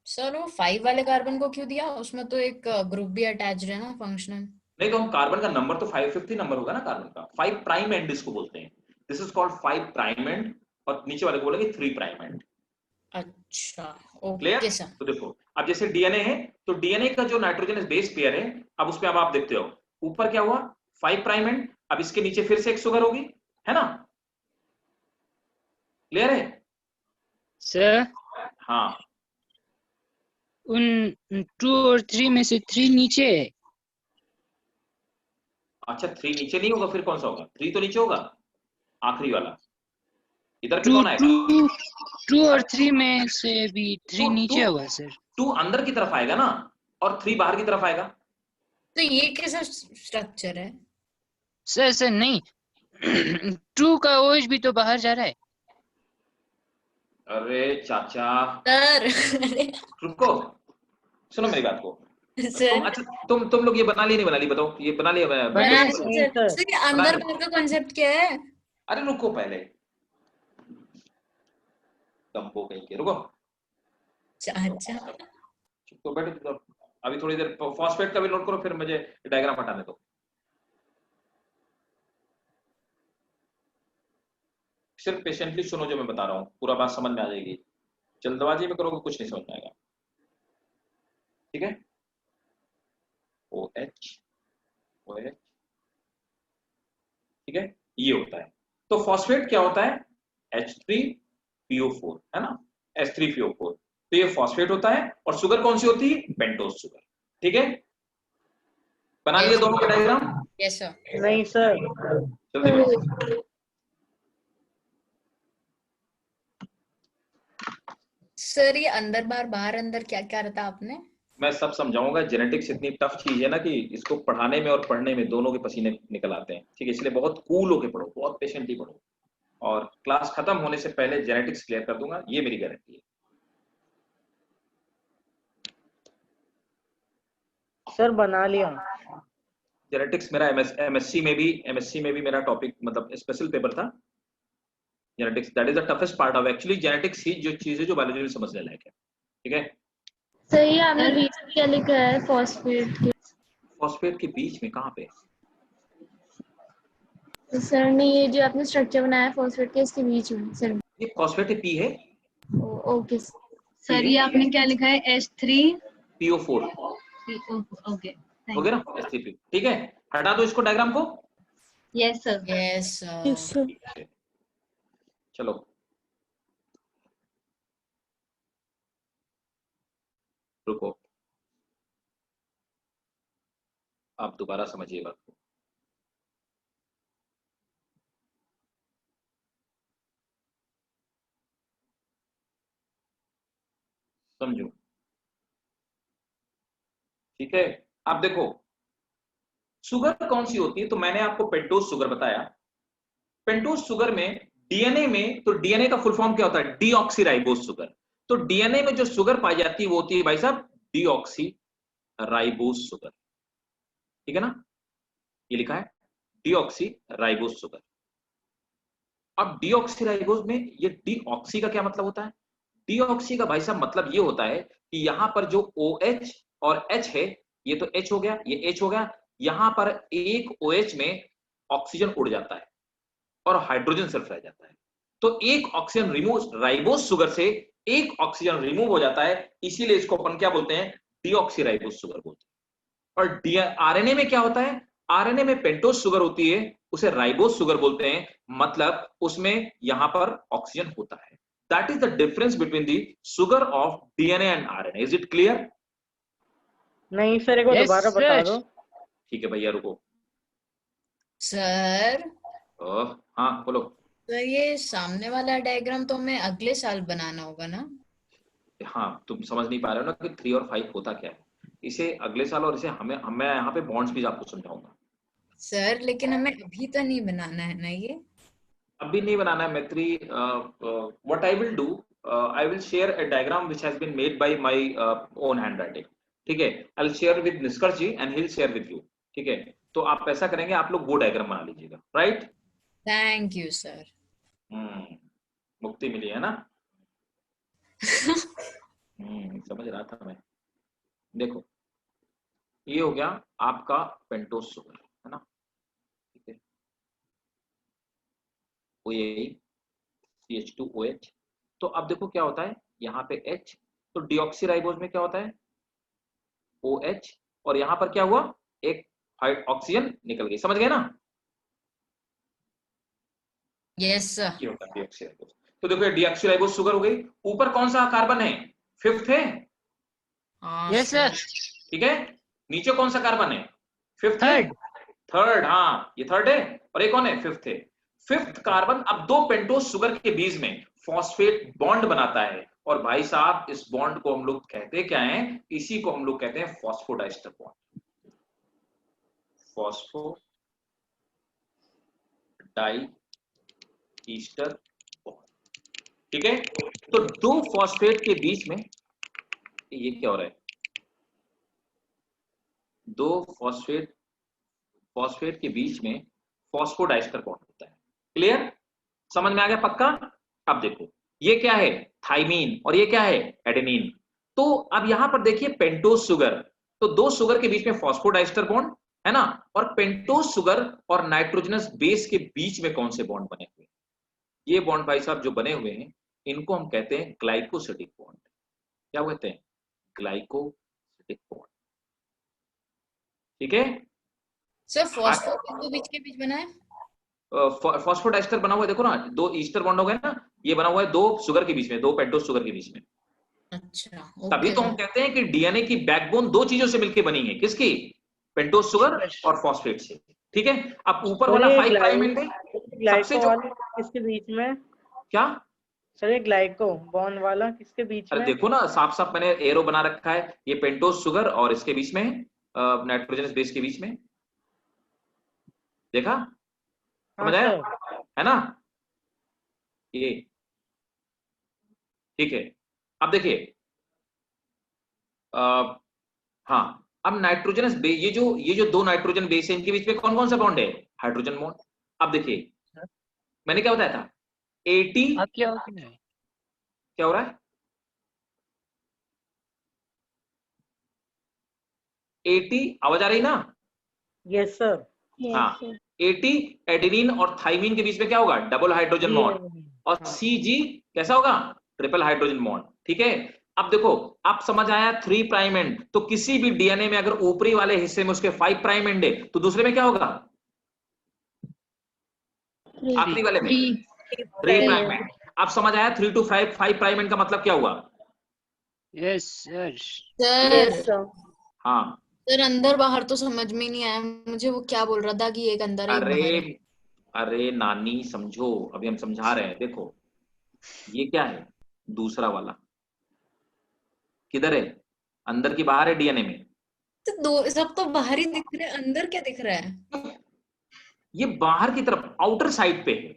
Speaker 2: सर वो 5 वाले कार्बन को क्यों दिया? उसमें तो एक ग्रुप भी अटैच्ड है ना, फंक्शनल।
Speaker 1: नहीं तो हम कार्बन का नंबर तो 550 नंबर होगा ना कार्बन का। 5 प्राइम एंड इसको बोलते हैं, this is called 5 prime and, और नीचे वाले को बोलेंगे 3 प्राइम एंड।
Speaker 2: अच्छा ओके
Speaker 1: क्लियर?
Speaker 2: सर।
Speaker 1: तो देखो अब जैसे डीएनए है तो डीएनए का जो नाइट्रोजन बेस पेयर है, अब उसमें अब आप देखते हो ऊपर क्या हुआ 5 प्राइम एंड, अब इसके नीचे फिर से एक शुगर होगी, है ना? क्लियर है
Speaker 3: सर?
Speaker 1: हाँ,
Speaker 3: उन 2 और 3 में से 3 नीचे है।
Speaker 1: अच्छा 3 नीचे नहीं होगा, फिर कौन सा होगा? 3 तो नीचे होगा, आखिरी वाला इधर पे
Speaker 3: 2
Speaker 1: कौन आएगा?
Speaker 3: 2 और 3 में से भी 3 नीचे होगा सर।
Speaker 1: 2 अंदर की तरफ आएगा ना और 3 बाहर की तरफ आएगा।
Speaker 2: तो ये कैसा स्ट्रक्चर है?
Speaker 3: सर नहीं 2 का OH भी तो बाहर जा रहा है।
Speaker 1: अरे चाचा
Speaker 2: सर
Speaker 1: रुको, सुनो मेरी बात को।
Speaker 2: सर
Speaker 1: अच्छा तुम लोग ये बना लिए नहीं बना ली, बताओ ये बना लिया?
Speaker 2: बना
Speaker 6: नहीं,
Speaker 2: सर।
Speaker 6: सर।
Speaker 2: ये अंदर बाहर का कॉन्सेप्ट क्या है?
Speaker 1: अरे रुको पहले, दम्बो कहीं के, रुको
Speaker 2: अच्छा
Speaker 1: तो बैठो तो अभी थोड़ी देर फॉस्फेट का भी नोट करो, फिर मुझे डायग्राम हटाने दो। सिर्फ पेशेंटली सुनो जो मैं बता रहा हूँ, पूरा बात समझ में आ जाएगी। जल्दबाजी में करोगे कुछ नहीं समझ में आएगा, ठीक है? OH OH, ठीक है, ये होता है। तो फॉस्फेट क्या होता है? H3PO4, है ना, H3PO4। तो ये फॉस्फेट होता है और शुगर कौन सी होती है? पेंटोज शुगर, ठीक है। बना लिए दोनों का डायग्राम?
Speaker 2: Yes sir.
Speaker 6: नहीं सर।
Speaker 1: जल्दी बनाओ।
Speaker 2: सर ये अंदर बाहर बाहर अंदर क्या क्या रहता आपने?
Speaker 1: मैं सब समझाऊंगा। जेनेटिक्स इतनी टफ चीज है ना कि इसको पढ़ाने में और पढ़ने में दोनों के पसीने निकल आते हैं, ठीक है। इसलिए बहुत कूल होके पढ़ो, बहुत पेशेंटली पढ़ो, और क्लास खत्म होने से पहले जेनेटिक्स क्लियर कर दूंगा, ये मेरी गारंटी है।
Speaker 6: सर बना लिया।
Speaker 1: जेनेटिक्स मेरा एमएससी में भी मेरा टॉपिक, मतलब स्पेशल पेपर था genetics. That is the toughest part of actually genetics ही जो चीज है जो बायोलॉजी में समझने लायक है, ठीक है।
Speaker 7: सही है, आपने बीच में क्या लिखा है फॉस्फेट के?
Speaker 1: फॉस्फेट के बीच में कहाँ पे?
Speaker 7: सर ने ये जो आपने स्ट्रक्चर बनाया है फॉस्फेट के, इसके बीच में सर।
Speaker 1: ये फॉस्फेट पी है।
Speaker 7: ओके
Speaker 8: सर ये आपने क्या लिखा है?
Speaker 1: H3PO4
Speaker 8: ओके
Speaker 1: हो गया ना, H3PO, ठीक है। हटा दो इसको डायग्राम को।
Speaker 8: Yes sir.
Speaker 2: यस
Speaker 1: ठीक है, चलो रुको, आप दोबारा समझिए बात को। समझो, ठीक है। आप देखो शुगर कौन सी होती है, तो मैंने आपको पेंटोज शुगर बताया। पेंटोज शुगर में डीएनए में, तो डीएनए का फुल फॉर्म क्या होता है? Deoxyribose sugar. तो डीएनए में जो शुगर पाई जाती है वो होती है भाई साहब डीऑक्सीराइबोज शुगर, ठीक है ना, ये लिखा है डीऑक्सीराइबोज शुगर। अब डीऑक्सीराइबोज में ये डीऑक्सी का क्या मतलब होता है? डीऑक्सी का भाई साहब मतलब ये होता है कि यहां पर जो OH और H है, ये तो H हो गया, ये H हो गया, यहां पर एक OH में ऑक्सीजन उड़ जाता है और हाइड्रोजन सिर्फ रह जाता है। तो एक ऑक्सीजन रिमूव, राइबोज शुगर से एक ऑक्सीजन रिमूव हो जाता है, इसीलिए इसको अपन क्या बोलते हैं? डीऑक्सीराइबोज शुगर बोलते हैं। और आरएनए में क्या होता है? आरएनए में पेंटोज शुगर होती है, उसे राइबोज शुगर बोलते हैं, मतलब उसमें यहां पर ऑक्सीजन होता है। That is the difference between the sugar of DNA and RNA. Is it clear?
Speaker 6: नहीं सर, एक बार
Speaker 3: Yes,
Speaker 6: दोबारा बता
Speaker 3: sir.
Speaker 6: दो।
Speaker 1: ठीक है भैया रुको।
Speaker 2: सर
Speaker 1: हाँ बोलो।
Speaker 2: सर ये सामने वाला डायग्राम तो हमें अगले साल बनाना होगा ना?
Speaker 1: हाँ तुम समझ नहीं पा रहे हो ना कि 3 और 5 होता क्या है। इसे अगले साल और इसे मैं यहाँ पे बॉन्ड्स भी आपको समझाऊंगा।
Speaker 2: सर लेकिन हमें अभी तो नहीं बनाना है ना ये?
Speaker 1: अभी नहीं बनाना है Maitri. What I will do, I will share a diagram which has been made by my own handwriting. ठीक है, I will share with Nishkarsh ji and he will share with you. ठीक है, तो आप ऐसा करेंगे, आप लोग वो डायग्राम बना लीजिएगा। Right,
Speaker 2: thank you sir.
Speaker 1: मुक्ति मिली है ना? समझ रहा था मैं। देखो ये हो गया आपका पेंटोज शुगर, है ना? ठीक है, CH2OH। तो अब देखो क्या होता है यहाँ पे H, तो डीऑक्सीराइबोज में क्या होता है OH, और यहाँ पर क्या हुआ, एक ऑक्सीजन निकल गई। समझ गए ना?
Speaker 2: Yes sir.
Speaker 1: ये होता है डीऑक्सीराइबोज। तो देखो ये डीऑक्सीराइबोज शुगर हो गई। ऊपर कौन सा कार्बन है? 5th है।
Speaker 3: Yes, sir.
Speaker 1: ठीक है, नीचे कौन सा कार्बन है? 5th है।
Speaker 3: Third.
Speaker 1: 3rd, हाँ ये 3rd है, और एक कौन है? 5th है। 5th कार्बन अब 2 पेंटोज शुगर के बीच में फॉस्फेट बॉन्ड बनाता है, और भाई साहब इस बॉन्ड को हम लोग कहते क्या है? इसी को हम लोग कहते हैं फॉस्फोडाइस्टर बॉन्ड। Phosphodiester bond. ठीक है, तो 2 फॉस्फेट के बीच में ये क्या हो रहा है? 2 फॉस्फेट के बीच में फॉस्फोडाइस्टर बॉन्ड होता है। क्लियर? समझ में आ गया पक्का? अब देखो ये क्या है? थाइमीन, और ये क्या है? एडेनिन। तो अब यहां पर देखिए पेंटोज शुगर, तो 2 शुगर के बीच में फॉस्फोडाइस्टर बॉन्ड है ना, और पेंटोज शुगर और नाइट्रोजनस बेस के बीच में कौन से बॉन्ड बने हुए हैं? ये बॉन्ड भाई साहब जो बने हुए हैं इनको हम कहते हैं ग्लाइकोसिडिक बॉन्ड। क्या कहते हैं? Glycosidic bond. ठीक है
Speaker 2: सर फॉस्फेट किसके बीच के बीच बना है?
Speaker 1: फॉस्फोडाइस्टर बना हुआ है, देखो ना, 2 ईस्टर बॉन्ड हो गए ना, ये बना हुआ है 2 शुगर के बीच में, 2 पेंटोज शुगर के बीच में।
Speaker 2: अच्छा
Speaker 1: तभी तो हम कहते हैं कि डीएनए की बैकबोन 2 चीजों से मिलकर बनी है। किसकी? पेंटोज शुगर और फॉस्फेट से। ठीक है, अब ऊपर वाला 5 प्राइम एंड सबसे जो
Speaker 6: किसके बीच में?
Speaker 1: क्या
Speaker 6: सर ये ग्लाइको बॉन्ड वाला किसके बीच
Speaker 1: अरे
Speaker 6: में?
Speaker 1: देखो ना, साफ साफ मैंने एरो बना रखा है, ये पेंटोज शुगर और इसके बीच में नाइट्रोजनस बेस के बीच में। देखा? समझ आया? है ना ये? ठीक है, अब देखिए हाँ, अब नाइट्रोजनस बेस, ये जो 2 नाइट्रोजन बेस है इनके बीच में कौन कौन सा बॉन्ड है? Hydrogen bond. अब देखिए मैंने क्या बताया था? 80
Speaker 3: क्या हो नहीं?
Speaker 1: क्या हो रहा है? 80 आवाज आ रही ना?
Speaker 6: Yes sir.
Speaker 1: हाँ, 80 एडेनिन और थाइमीन के बीच में क्या होगा? Double hydrogen bond. और CG कैसा होगा? Triple hydrogen bond. ठीक है, अब देखो आप समझ आया 3 प्राइम एंड, तो किसी भी डीएनए में अगर ऊपरी वाले हिस्से में उसके 5 प्राइम एंड है तो दूसरे में क्या होगा? आखिरी वाले में 3 प्राइम एंड। आप समझ आया 3 to 5 प्राइम एंड का मतलब क्या हुआ?
Speaker 3: Yes, sir.
Speaker 2: सर
Speaker 1: हाँ
Speaker 2: सर अंदर बाहर तो समझ में नहीं आया मुझे, वो क्या बोल रहा था कि एक अंदर है एक बाहर है।
Speaker 1: अरे नानी समझो, अभी हम समझा रहे हैं। देखो ये क्या है? दूसरा वाला किधर है? अंदर की बाहर है डीएनए में?
Speaker 2: तो दो सब तो बाहर ही दिख रहे हैं, अंदर क्या दिख रहा है?
Speaker 1: ये बाहर की तरफ आउटर साइड पे है।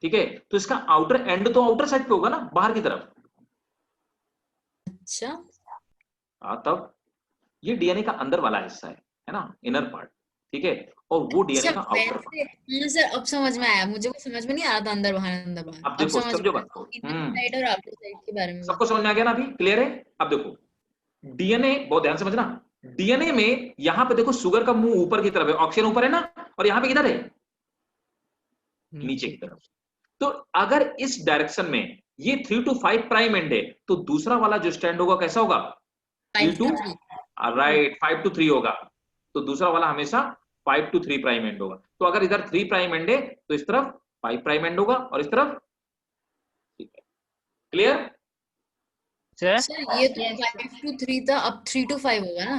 Speaker 1: ठीक है, तो इसका आउटर एंड तो आउटर साइड पे होगा ना, बाहर की तरफ।
Speaker 2: अच्छा
Speaker 1: तब ये डीएनए का अंदर वाला हिस्सा है ना, इनर पार्ट। ठीक है, और वो डीएनए का आउटर पार्ट।
Speaker 2: सर अब समझ में आया मुझे, वो समझ में नहीं आ रहा था अंदर बाहर अंदर बाहर।
Speaker 1: अब देखो समझो बात को,
Speaker 2: साइड और आउटर साइड के बारे में
Speaker 1: सबको समझ में आ गया ना? अभी क्लियर है? अब देखो डीएनए, बहुत ध्यान से समझना, डीएनए में यहां पे देखो शुगर का मुंह ऊपर की तरफ है, ऑक्सीजन ऊपर है ना, और यहां पे किधर है? नीचे की तरफ। तो अगर इस डायरेक्शन में ये 3 to 5 प्राइम एंड है, तो दूसरा वाला जो स्टैंड होगा कैसा होगा? 3 to राइट 5 to 3 होगा। तो दूसरा वाला हमेशा 5 to 3 प्राइम एंड होगा। तो अगर इधर 3 प्राइम एंड है तो इस तरफ 5 प्राइम एंड होगा, और इस तरफ, ठीक है क्लियर?
Speaker 3: सर
Speaker 2: सर ये तो
Speaker 8: Yes,
Speaker 2: 5 to 3 था, अब 3 to 5 होगा ना?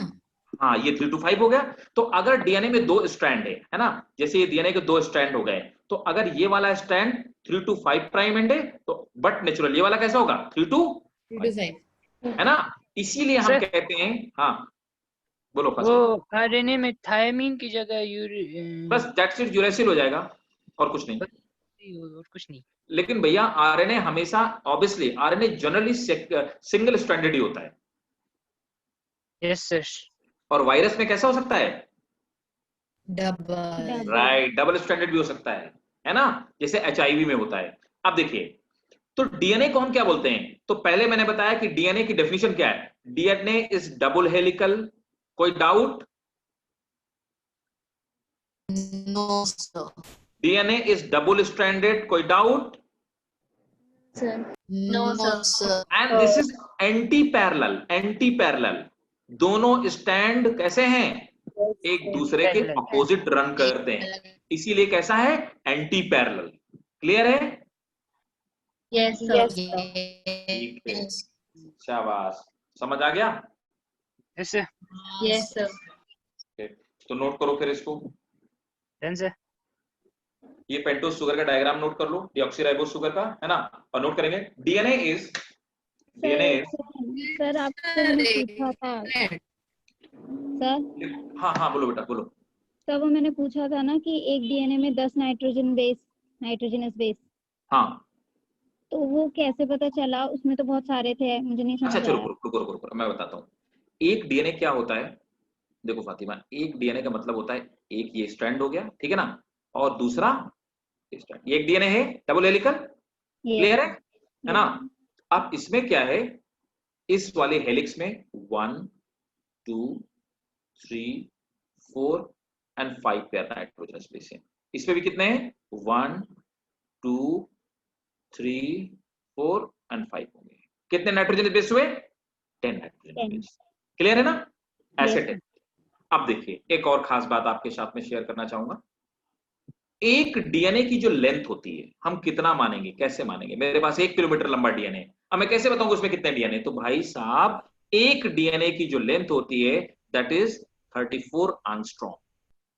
Speaker 1: हाँ, ये 3 to 5 हो गया। तो अगर डीएनए में 2 स्ट्रैंड है ना, जैसे ये डीएनए के 2 स्ट्रैंड हो गए, तो अगर ये वाला स्ट्रैंड 3 to 5 प्राइम एंड है, तो बट नेचुरल ये वाला कैसा होगा? 3 to
Speaker 2: 3 to 5.
Speaker 1: है ना, इसीलिए हम
Speaker 3: सर
Speaker 1: कहते हैं। हाँ बोलो
Speaker 3: वो
Speaker 1: फासिल।
Speaker 3: आरएनए में थायमीन की जगह
Speaker 1: बस दैट्स इट, यूरेसिल हो जाएगा और कुछ नहीं।
Speaker 3: और कुछ नहीं।
Speaker 1: लेकिन भैया आरएनए हमेशा, obviously RNA generally single stranded ही होता है,
Speaker 3: यस सर।
Speaker 1: और वायरस में कैसा हो सकता है?
Speaker 2: डबल.
Speaker 1: राइट, डबल स्ट्रैंडेड भी हो सकता है ना, जैसे एचआईवी में होता है। अब देखिए, तो डीएनए को हम क्या बोलते हैं? तो पहले मैंने बताया कि डीएनए की डेफिनेशन क्या है। DNA is double helical. कोई doubt?
Speaker 2: No sir.
Speaker 1: DNA is double stranded. कोई doubt?
Speaker 7: Sir
Speaker 8: No,
Speaker 2: no
Speaker 8: sir.
Speaker 2: Sir.
Speaker 1: And this is antiparallel. Antiparallel, दोनों स्टैंड कैसे हैं? एक दूसरे के
Speaker 3: Parallel.
Speaker 1: अपोजिट रन करते हैं, इसीलिए कैसा है? Anti parallel. क्लियर है?
Speaker 8: Yes, sir.
Speaker 5: Yes.
Speaker 1: ठीक है, शाबाश, समझ आ गया?
Speaker 3: Yes sir.
Speaker 8: Yes, sir.
Speaker 1: Okay, तो नोट करो फिर इसको।
Speaker 3: Done sir.
Speaker 1: ये पेंटोस शुगर का डायग्राम नोट कर लो, डीऑक्सीराइबोस शुगर का, है ना, और नोट करेंगे डीएनए इज
Speaker 4: सर आपसे मैंने पूछा था सर,
Speaker 1: हाँ हाँ बोलो बेटा बोलो।
Speaker 4: तब वो मैंने पूछा था ना कि एक डीएनए में 10 नाइट्रोजनस बेस,
Speaker 1: हाँ
Speaker 4: तो वो कैसे पता चला? उसमें तो बहुत सारे थे, मुझे नहीं
Speaker 1: अच्छा
Speaker 4: समझ
Speaker 1: चलो
Speaker 4: आया।
Speaker 1: रुको, मैं बताता हूँ। एक डीएनए क्या होता है, देखो फातिमा, एक डीएनए का मतलब होता है, एक ये स्ट्रैंड हो गया, ठीक है ना, और दूसरा स्ट्रैंड। एक डीएनए है डबल हेलिकल। क्लियर है ना? अब इसमें क्या है, इस वाले हेलिक्स में 1 2 3 4 एंड 5 पेयर नाइट्रोजन बेस है। इसमें भी कितने हैं? 1 2 3 4 एंड 5 होंगे। कितने नाइट्रोजन बेस हुए? 10 नाइट्रोजन बेस। क्लियर है ना? ऐसे 10। अब देखिए, एक और खास बात आपके साथ में शेयर करना चाहूंगा। एक डीएनए की जो लेंथ होती है, हम कितना मानेंगे, कैसे मानेंगे? मेरे पास 1 किलोमीटर लंबा डीएनए, अब मैं कैसे बताऊंगा उसमें कितने डीएनए? तो भाई साहब, एक डीएनए की जो लेंथ होती है दैट इज 34 एंगस्ट्रॉम,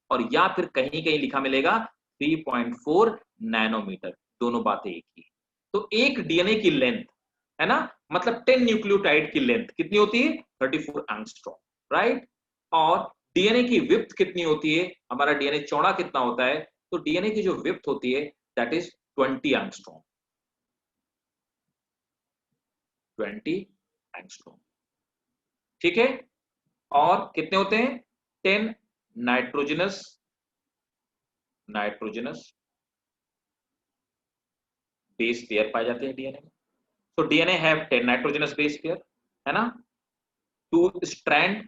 Speaker 1: और या फिर कहीं कहीं लिखा मिलेगा 3.4 नैनोमीटर। दोनों बातें एक ही। तो एक डीएनए की लेंथ, है ना, मतलब 10 न्यूक्लियोटाइड की लेंथ कितनी होती है? 34 एंगस्ट्रॉम, राइट। और डीएनए की विड्थ कितनी होती है? हमारा डीएनए चौड़ा कितना होता है? तो डीएनए की जो विड्थ होती है दैट इज 20 एंगस्ट्रॉम। 20 एंगस्ट्रॉम, ठीक है। और कितने होते हैं? 10 नाइट्रोजनस बेस पेयर पाए जाते हैं डीएनए में। तो DNA have 10 nitrogenous base pair, है ना, 2 स्ट्रैंड,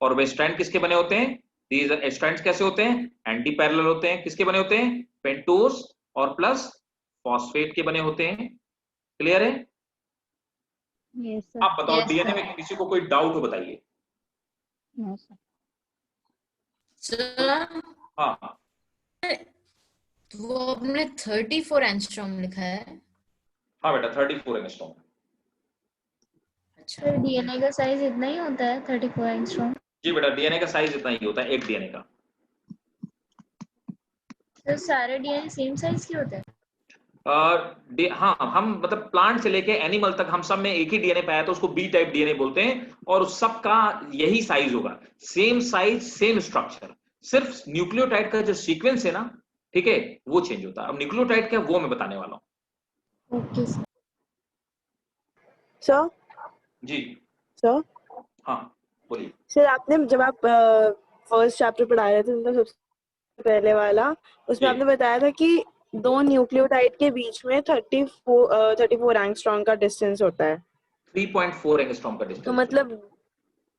Speaker 1: और वे स्ट्रैंड किसके बने होते हैं? दीज स्ट्रैंड्स कैसे होते हैं? एंटी पैरेलल होते हैं। किसके बने होते हैं? पेंटोस और प्लस फॉस्फेट के बने होते हैं। क्लियर है?
Speaker 4: Yes sir.
Speaker 1: आप बताओ,
Speaker 8: Yes,
Speaker 1: डीएनए
Speaker 8: sir.
Speaker 1: में किसी को कोई डाउट हो बताइए।
Speaker 4: No sir.
Speaker 2: सर
Speaker 1: हाँ
Speaker 2: वो आपने 34 एंगस्ट्रॉम लिखा है।
Speaker 1: हाँ बेटा, 34 एंगस्ट्रॉम।
Speaker 2: अच्छा,
Speaker 7: सर डीएनए का साइज इतना ही होता है 34 एंगस्ट्रॉम?
Speaker 1: जी बेटा, डीएनए का साइज इतना ही होता है, एक डीएनए का।
Speaker 7: सर सारे डीएनए सेम साइज के होते हैं?
Speaker 1: हाँ, हम मतलब प्लांट से लेके एनिमल तक हम सब में एक ही डीएनए पाया, तो उसको बी टाइप डीएनए बोलते हैं, और उस सब का यही साइज होगा, सेम साइज सेम स्ट्रक्चर। सिर्फ न्यूक्लियोटाइड का जो सीक्वेंस है ना, ठीक है, वो चेंज होता है। अब न्यूक्लियोटाइड क्या, वो मैं बताने वाला हूँ।
Speaker 7: Okay sir.
Speaker 5: सर
Speaker 1: जी
Speaker 5: सर
Speaker 1: हाँ बोलिए।
Speaker 5: सर आपने जब आप फर्स्ट चैप्टर पढ़ा रहे थे, मतलब सबसे पहले वाला, उसमें
Speaker 1: जी।
Speaker 5: आपने बताया था कि दो न्यूक्लियोटाइड के बीच में 34 एंगस्ट्रॉम का डिस्टेंस होता है।
Speaker 1: 3.4 एंगस्ट्रॉम का डिस्टेंस।
Speaker 5: तो मतलब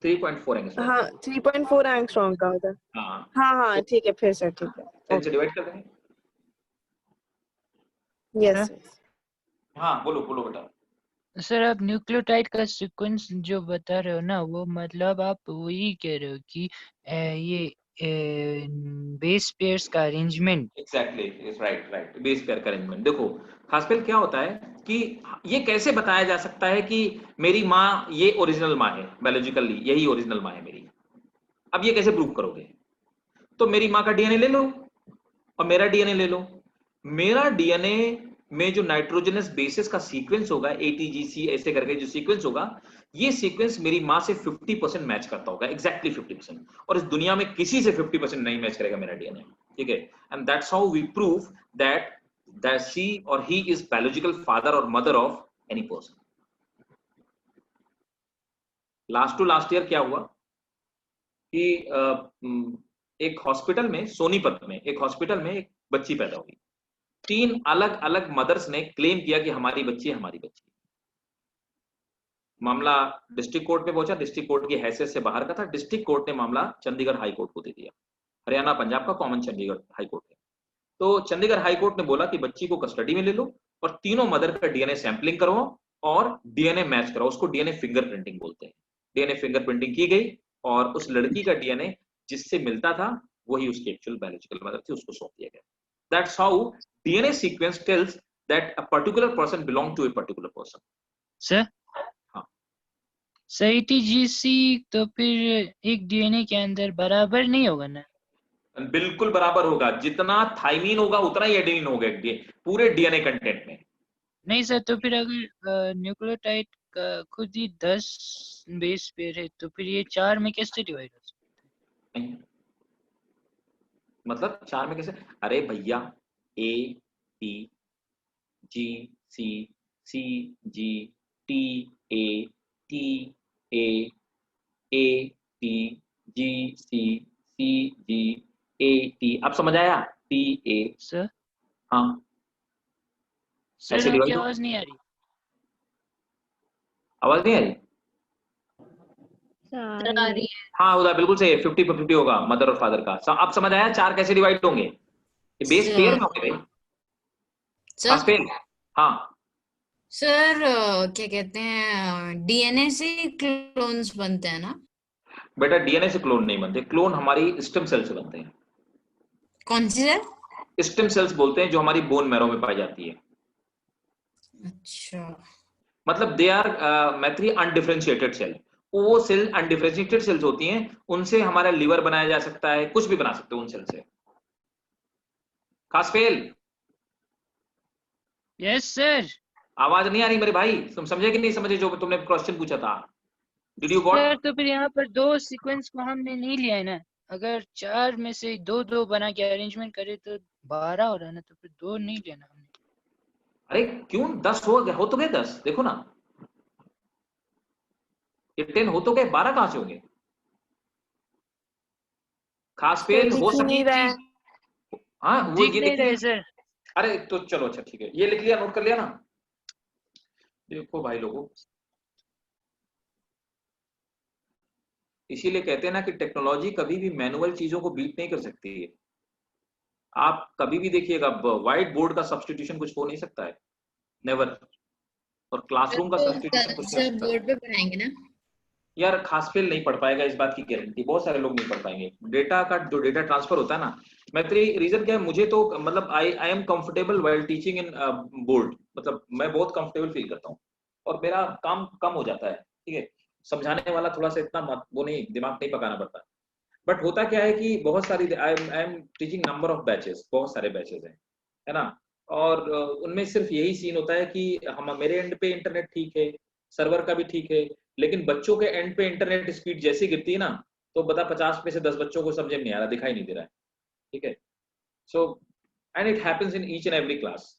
Speaker 1: 3.4 एंगस्ट्रॉम।
Speaker 5: हाँ 3.4 एंगस्ट्रॉम का होता है।
Speaker 1: हाँ
Speaker 5: हाँ ठीक है, फिर सर ठीक है।
Speaker 1: 10 से डिवाइड कर देंगे।
Speaker 5: यस।
Speaker 1: हाँ बोलो बोलो बेटा।
Speaker 3: सर आप न्यूक्लियोटाइड का सीक्वेंस जो बता रहे हो ना, वो मतलब आप वही कह रहे हो कि ये बेस पेयर्स का arrangement.
Speaker 1: Exactly, is right, base pair का अरेंजमेंट। देखो खासपेल क्या होता है कि ये कैसे बताया जा सकता है कि मेरी माँ ये ओरिजिनल माँ है, बायोलॉजिकली यही ओरिजिनल माँ है मेरी। अब ये कैसे प्रूव करोगे? तो मेरी माँ का डीएनए ले लो और मेरा डीएनए ले लो। मेरा डीएनए में जो नाइट्रोजनस बेसिस का सीक्वेंस होगा, ATGC ऐसे करके जो सीक्वेंस होगा, ये सीक्वेंस मेरी माँ से 50% मैच करता होगा, एग्जैक्टली 50%। और इस दुनिया में किसी से 50% नहीं मैच करेगा मेरा डीएनए, ठीक है। And that's how we prove that she और ही इज बायोलॉजिकल फादर और mother of any person. Last to last year क्या हुआ कि एक हॉस्पिटल में, सोनीपत में एक हॉस्पिटल में एक बच्ची पैदा हुई। 3 अलग अलग मदर्स ने क्लेम किया कि हमारी बच्ची हमारी बच्ची। मामला डिस्ट्रिक्ट कोर्ट में पहुंचा, डिस्ट्रिक्ट कोर्ट की हैसियत से बाहर का था। डिस्ट्रिक्ट कोर्ट ने मामला चंडीगढ़ हाई कोर्ट को दे दिया। हरियाणा पंजाब का कॉमन चंडीगढ़ हाई कोर्ट है। तो चंडीगढ़ हाई कोर्ट ने बोला कि बच्ची को कस्टडी में ले लो और तीनों मदर का डीएनए सैंपलिंग करवाओ और डीएनए मैच कराओ। उसको डीएनए फिंगरप्रिंटिंग बोलते हैं। डीएनए फिंगरप्रिंटिंग की गई और उस लड़की का डीएनए जिससे मिलता था वही उसकी एक्चुअल बायोलॉजिकल मदर थी, उसको सौंप दिया गया। That's how DNA sequence tells that a particular person belong to a particular person.
Speaker 3: Sir
Speaker 1: हाँ।
Speaker 3: सर ATGC तो फिर एक डीएनए के अंदर बराबर नहीं होगा ना?
Speaker 1: बिल्कुल बराबर होगा। जितना थाइमीन होगा उतना ही एडेनिन होगा पूरे डीएनए कंटेंट में।
Speaker 3: नहीं सर, तो फिर अगर न्यूक्लियोटाइड का खुद ही 10 बेस पेयर है तो फिर ये 4 में कैसे डिवाइड हो सकता है?
Speaker 1: मतलब 4 में कैसे? अरे भैया A T G C C G T A T A A T G C C G A T। अब समझ आया? T A।
Speaker 3: सर
Speaker 1: हाँ
Speaker 3: सर
Speaker 1: ऐसे
Speaker 3: आपकी
Speaker 1: डिवाइड।
Speaker 3: आवाज नहीं आ रही।
Speaker 1: आवाज नहीं आ रही?
Speaker 7: आ रही है।
Speaker 1: हाँ उधर बिल्कुल सही है, 50-50 होगा मदर और फादर का। अब समझ आया 4 कैसे डिवाइड होंगे? ये बेस पेयर में होंगे भाई।
Speaker 2: Sir
Speaker 1: pair. हाँ
Speaker 2: सर क्या कहते हैं, डीएनए से क्लोन्स बनते हैं ना?
Speaker 1: बेटा डीएनए से क्लोन नहीं बनते। क्लोन हमारी स्टेम सेल से बनते हैं।
Speaker 2: कौन सी सर?
Speaker 1: स्टेम सेल्स बोलते हैं जो हमारी बोन मैरो में पाई जाती है।
Speaker 2: अच्छा।
Speaker 1: मतलब दे आर मैथ्री अनडिफरेंशिएटेड सेल। वो सेल अनडिफरेंशिएटेड सेल्स होती हैं, उनसे हमारा लिवर बनाया जा सकता है, कुछ भी बना सकते हो उन सेल से। खास फेल।
Speaker 3: Yes sir.
Speaker 1: आवाज नहीं आ रही मेरे भाई, तुम समझे कि नहीं समझे जो तुमने क्वेश्चन पूछा था? Did you got?
Speaker 3: सर तो फिर यहाँ पर 2 सीक्वेंस को हमने नहीं लिया है ना। अगर 4 में से 2-2 बना के अरेंजमेंट करे तो 12 हो रहा है ना, तो फिर 2 नहीं लेना हमने।
Speaker 1: अरे क्यों 10 हो गए? हो तो गए 10, देखो ना ये 10 हो तो गए, 12 कहां से होंगे? खास फेल हो
Speaker 5: दिख नहीं
Speaker 1: सकती
Speaker 5: रहा है।
Speaker 1: चीज। हाँ वो
Speaker 3: दिख
Speaker 1: ये
Speaker 3: नहीं
Speaker 1: लिख
Speaker 3: रहे
Speaker 1: लिया।
Speaker 3: सर।
Speaker 1: अरे तो चलो अच्छा ठीक है, ये लिख लिया, नोट कर लिया ना? देखो भाई लोगों, इसीलिए कहते हैं ना कि टेक्नोलॉजी कभी भी मैनुअल चीजों को बीट नहीं कर सकती है। आप कभी भी देखिएगा व्हाइट बोर्ड का सब्स्टिट्यूशन कुछ हो नहीं सकता है, नेवर। और क्लासरूम का
Speaker 2: तो
Speaker 1: सब्स्टिट्यूशन कुछ नहीं हो
Speaker 2: सर
Speaker 1: सकता।
Speaker 2: बोर्ड पे बनाएंगे ना?
Speaker 1: यार खास फेल नहीं पढ़ पाएगा, इस बात की गारंटी। बहुत सारे लोग नहीं पढ़ पाएंगे। डेटा का जो डेटा ट्रांसफर होता है ना, मैं रीजन क्या है, मुझे तो मतलब I am comfortable while teaching in board. मतलब मैं बहुत कंफर्टेबल फील करता हूँ और मेरा काम कम हो जाता है, ठीक है। समझाने वाला थोड़ा सा इतना वो नहीं, दिमाग नहीं पकाना पड़ता। बट होता क्या है कि बहुत सारी I am teaching number of batches, बहुत सारे बैचेस हैं, है ना। और उनमें सिर्फ यही सीन होता है कि हम मेरे एंड पे इंटरनेट ठीक है, सर्वर का भी ठीक है, लेकिन बच्चों के एंड पे इंटरनेट स्पीड जैसी गिरती है ना, तो बता 50 में से 10 बच्चों को समझ में नहीं आ रहा, दिखाई नहीं दे रहा है, ठीक है। So and it happens in each and every class,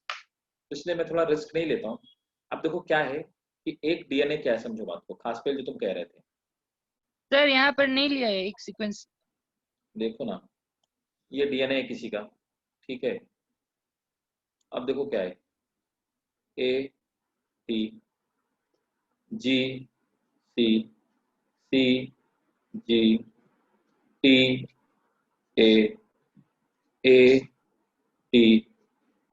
Speaker 1: इसलिए मैं थोड़ा रिस्क नहीं लेता हूँ। अब देखो क्या है कि एक डीएनए क्या है, समझो बात को। खास पे जो तुम कह रहे थे
Speaker 3: सर यहाँ पर नहीं लिया है एक सीक्वेंस।
Speaker 1: देखो ना, ये डीएनए है किसी का, ठीक है। अब देखो क्या है, A T G C C G T A T.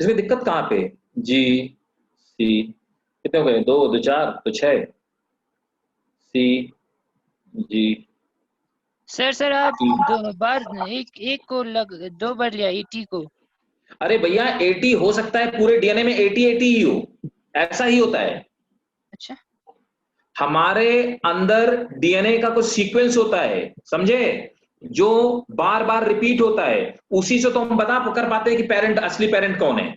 Speaker 1: इसमें दिक्कत कहाँ पे? जी सी कितने हो गए? 2 2 4 तो 6। सी जी
Speaker 3: सर आप दो बार एक को दो बार लिया 80 को।
Speaker 1: अरे भैया 80 हो सकता है पूरे डीएनए में 80 ही हो, ऐसा ही होता है।
Speaker 3: अच्छा,
Speaker 1: हमारे अंदर डीएनए का कुछ सीक्वेंस होता है, समझे, जो बार बार रिपीट होता है, उसी से तो हम बता कर पाते हैं कि पेरेंट, असली पेरेंट कौन है।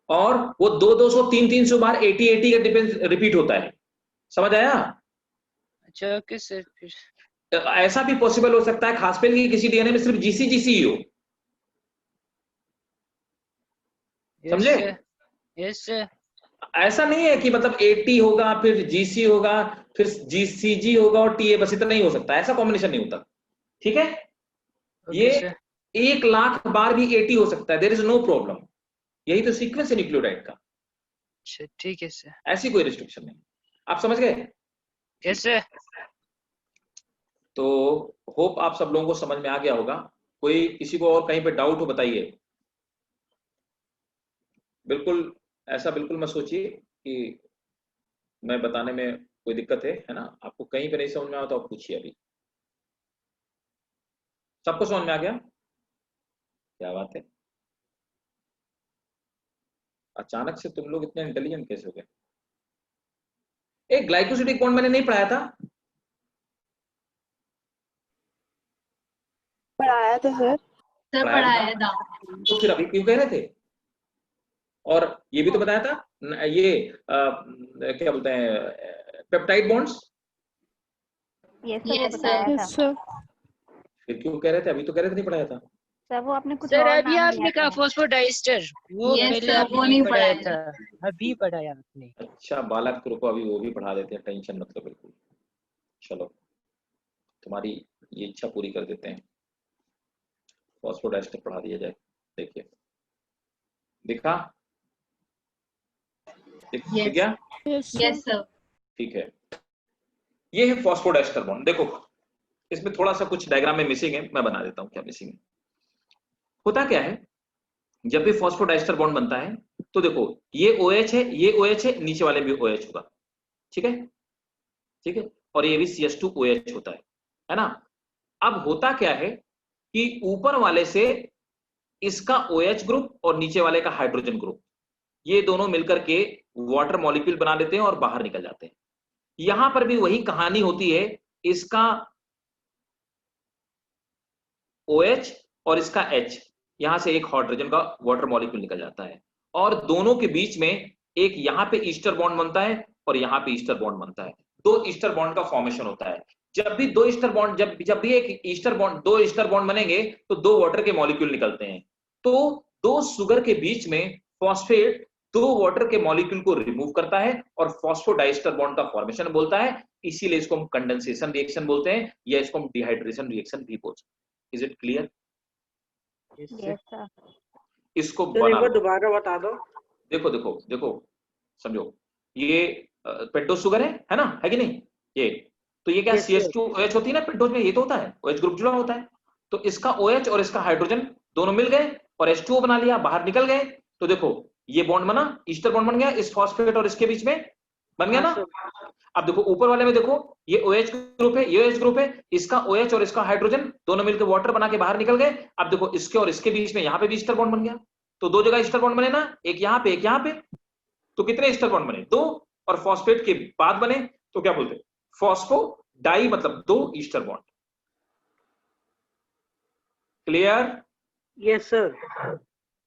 Speaker 1: और वो 200 300 बार 80 का डिपेंड रिपीट होता है, समझ आया?
Speaker 3: अच्छा ओके सर। फिर
Speaker 1: ऐसा भी पॉसिबल हो सकता है खास पे कि किसी डीएनए में सिर्फ जीसी ही हो, समझे?
Speaker 3: Yes sir.
Speaker 1: ऐसा नहीं है कि मतलब 80 होगा फिर जीसी होगा फिर जीसीजी होगा और टीए, बस इतना ही हो सकता है, ऐसा कॉम्बिनेशन नहीं होता, ठीक है? ये 1,00,000 बार भी 80 हो सकता है, देयर इज नो प्रॉब्लम, यही तो सीक्वेंस है न्यूक्लियोटाइड का।
Speaker 3: अच्छा ठीक है सर।
Speaker 1: ऐसी कोई रिस्ट्रिक्शन नहीं, आप समझ गए?
Speaker 3: Yes sir.
Speaker 1: तो होप आप सब लोगों को समझ में आ गया होगा। कोई किसी को और कहीं पे डाउट हो बताइए। बिल्कुल ऐसा बिल्कुल मत सोचिए कि मैं बताने में कोई दिक्कत है ना? आपको कहीं पे नहीं समझ में आया तो आप पूछिए। अभी सबको समझ में आ गया? क्या बात है, अचानक से तुम लोग इतने इंटेलिजेंट कैसे हो गए? एक ग्लाइकोसिडिक बॉन्ड मैंने नहीं पढ़ाया था?
Speaker 5: पढ़ाया था सर।
Speaker 8: पढ़ाया था।
Speaker 1: तो फिर अभी क्यों कह रहे थे? और ये भी तो बताया था ये क्या बोलते हैं, पेप्टाइड बॉन्ड्स।
Speaker 8: Yes sir.
Speaker 1: फिर क्यों कह रहे थे? अभी तो कह रहे थे नहीं पढ़ाया था।
Speaker 4: सर वो आपने कुछ
Speaker 3: सर
Speaker 4: और
Speaker 3: अभी
Speaker 4: नाम
Speaker 3: आपने
Speaker 4: लिया
Speaker 3: कहा
Speaker 4: था।
Speaker 3: फॉस्फोडाइस्टर, वो
Speaker 8: Yes,
Speaker 3: पहले
Speaker 8: sir,
Speaker 3: आपने
Speaker 8: वो
Speaker 3: नहीं
Speaker 8: नहीं
Speaker 3: पढ़ाया
Speaker 8: पढ़ाया
Speaker 3: था, अभी पढ़ाया आपने।
Speaker 1: अच्छा बालक को अभी वो भी पढ़ा देते हैं, टेंशन मत लो बिल्कुल। चलो तुम्हारी ये इच्छा पूरी कर देते हैं, फॉस्फोडाइस्टर पढ़ा दिया जाए। देखिए दिखा, दिख गया?
Speaker 8: Yes sir.
Speaker 1: ठीक है, ये है फॉस्फोडाइस्टर बॉन्ड। देखो इसमें थोड़ा सा कुछ डायग्राम में मिसिंग है, मैं बना देता हूं क्या मिसिंग है। होता क्या है, जब भी फॉस्फोडाइस्टर बॉन्ड बनता है तो देखो ये OH है, ये OH है, नीचे वाले भी OH होगा, ठीक है? ठीक है, और ये भी CH2OH होता है ना? अब होता क्या है कि ऊपर वाले से इसका OH ग्रुप और नीचे वाले का हाइड्रोजन ग्रुप, ये दोनों मिलकर के वाटर मॉलिक्यूल बना लेते हैं और बाहर निकल जाते हैं। यहां पर भी वही कहानी होती है, इसका OH और इसका H, यहां से एक हाइड्रोजन का वाटर मॉलिक्यूल निकल जाता है और दोनों के बीच में एक यहां पे ईस्टर बॉन्ड बनता है और यहां पे ईस्टर बॉन्ड बनता है। दो ईस्टर बॉन्ड का फॉर्मेशन होता है। जब भी दो ईस्टर बॉन्ड, जब भी एक ईस्टर बॉन्ड, दो ईस्टर बॉन्ड बनेंगे तो दो वाटर के मॉलिक्यूल निकलते हैं। तो दो शुगर के बीच में फॉस्फेट दो वाटर के मॉलिक्यूल को रिमूव करता है और फॉस्फोडाइस्टर बॉन्ड का फॉर्मेशन बोलता है। इसीलिए इसको हम कंडेंसेशन रिएक्शन बोलते हैं या इसको हम डिहाइड्रेशन रिएक्शन भी बोलते हैं। Is it clear?
Speaker 4: Yes sir.
Speaker 1: इसको
Speaker 6: सर एक बार दोबारा बता दो।
Speaker 1: देखो देखो देखो समझो, ये पेंटोज शुगर है ना, है कि नहीं? ये तो ये क्या
Speaker 6: Yes, sir.
Speaker 1: CH2OH होती है ना पेंटोज में, ये तो होता है OH ग्रुप जुड़ा होता है। तो इसका OH और इसका हाइड्रोजन दोनों मिल गए और H2O बना लिया, बाहर निकल गए। तो देखो ये बॉन्ड बना, ईस्टर बॉन्ड बन गया इस फॉस्फेट और इसके बीच में, बन गया
Speaker 6: हाँ,
Speaker 1: ना? अब देखो ऊपर वाले में देखो ये OH ग्रुप है, ये OH ग्रुप है, इसका OH और इसका हाइड्रोजन दोनों मिलकर वाटर बना के बाहर निकल गए। अब देखो इसके और इसके बीच में यहाँ पे भी ईस्टर बॉन्ड बन गया। तो दो जगह ईस्टर बॉन्ड बने ना, एक यहाँ पे एक यहाँ पे। तो कितने ईस्टर बॉन्ड बने? दो, और फॉस्फेट के बाद बने तो क्या बोलते हैं? फॉस्फो डाई, मतलब दो ester bond. Clear?
Speaker 6: Yes sir.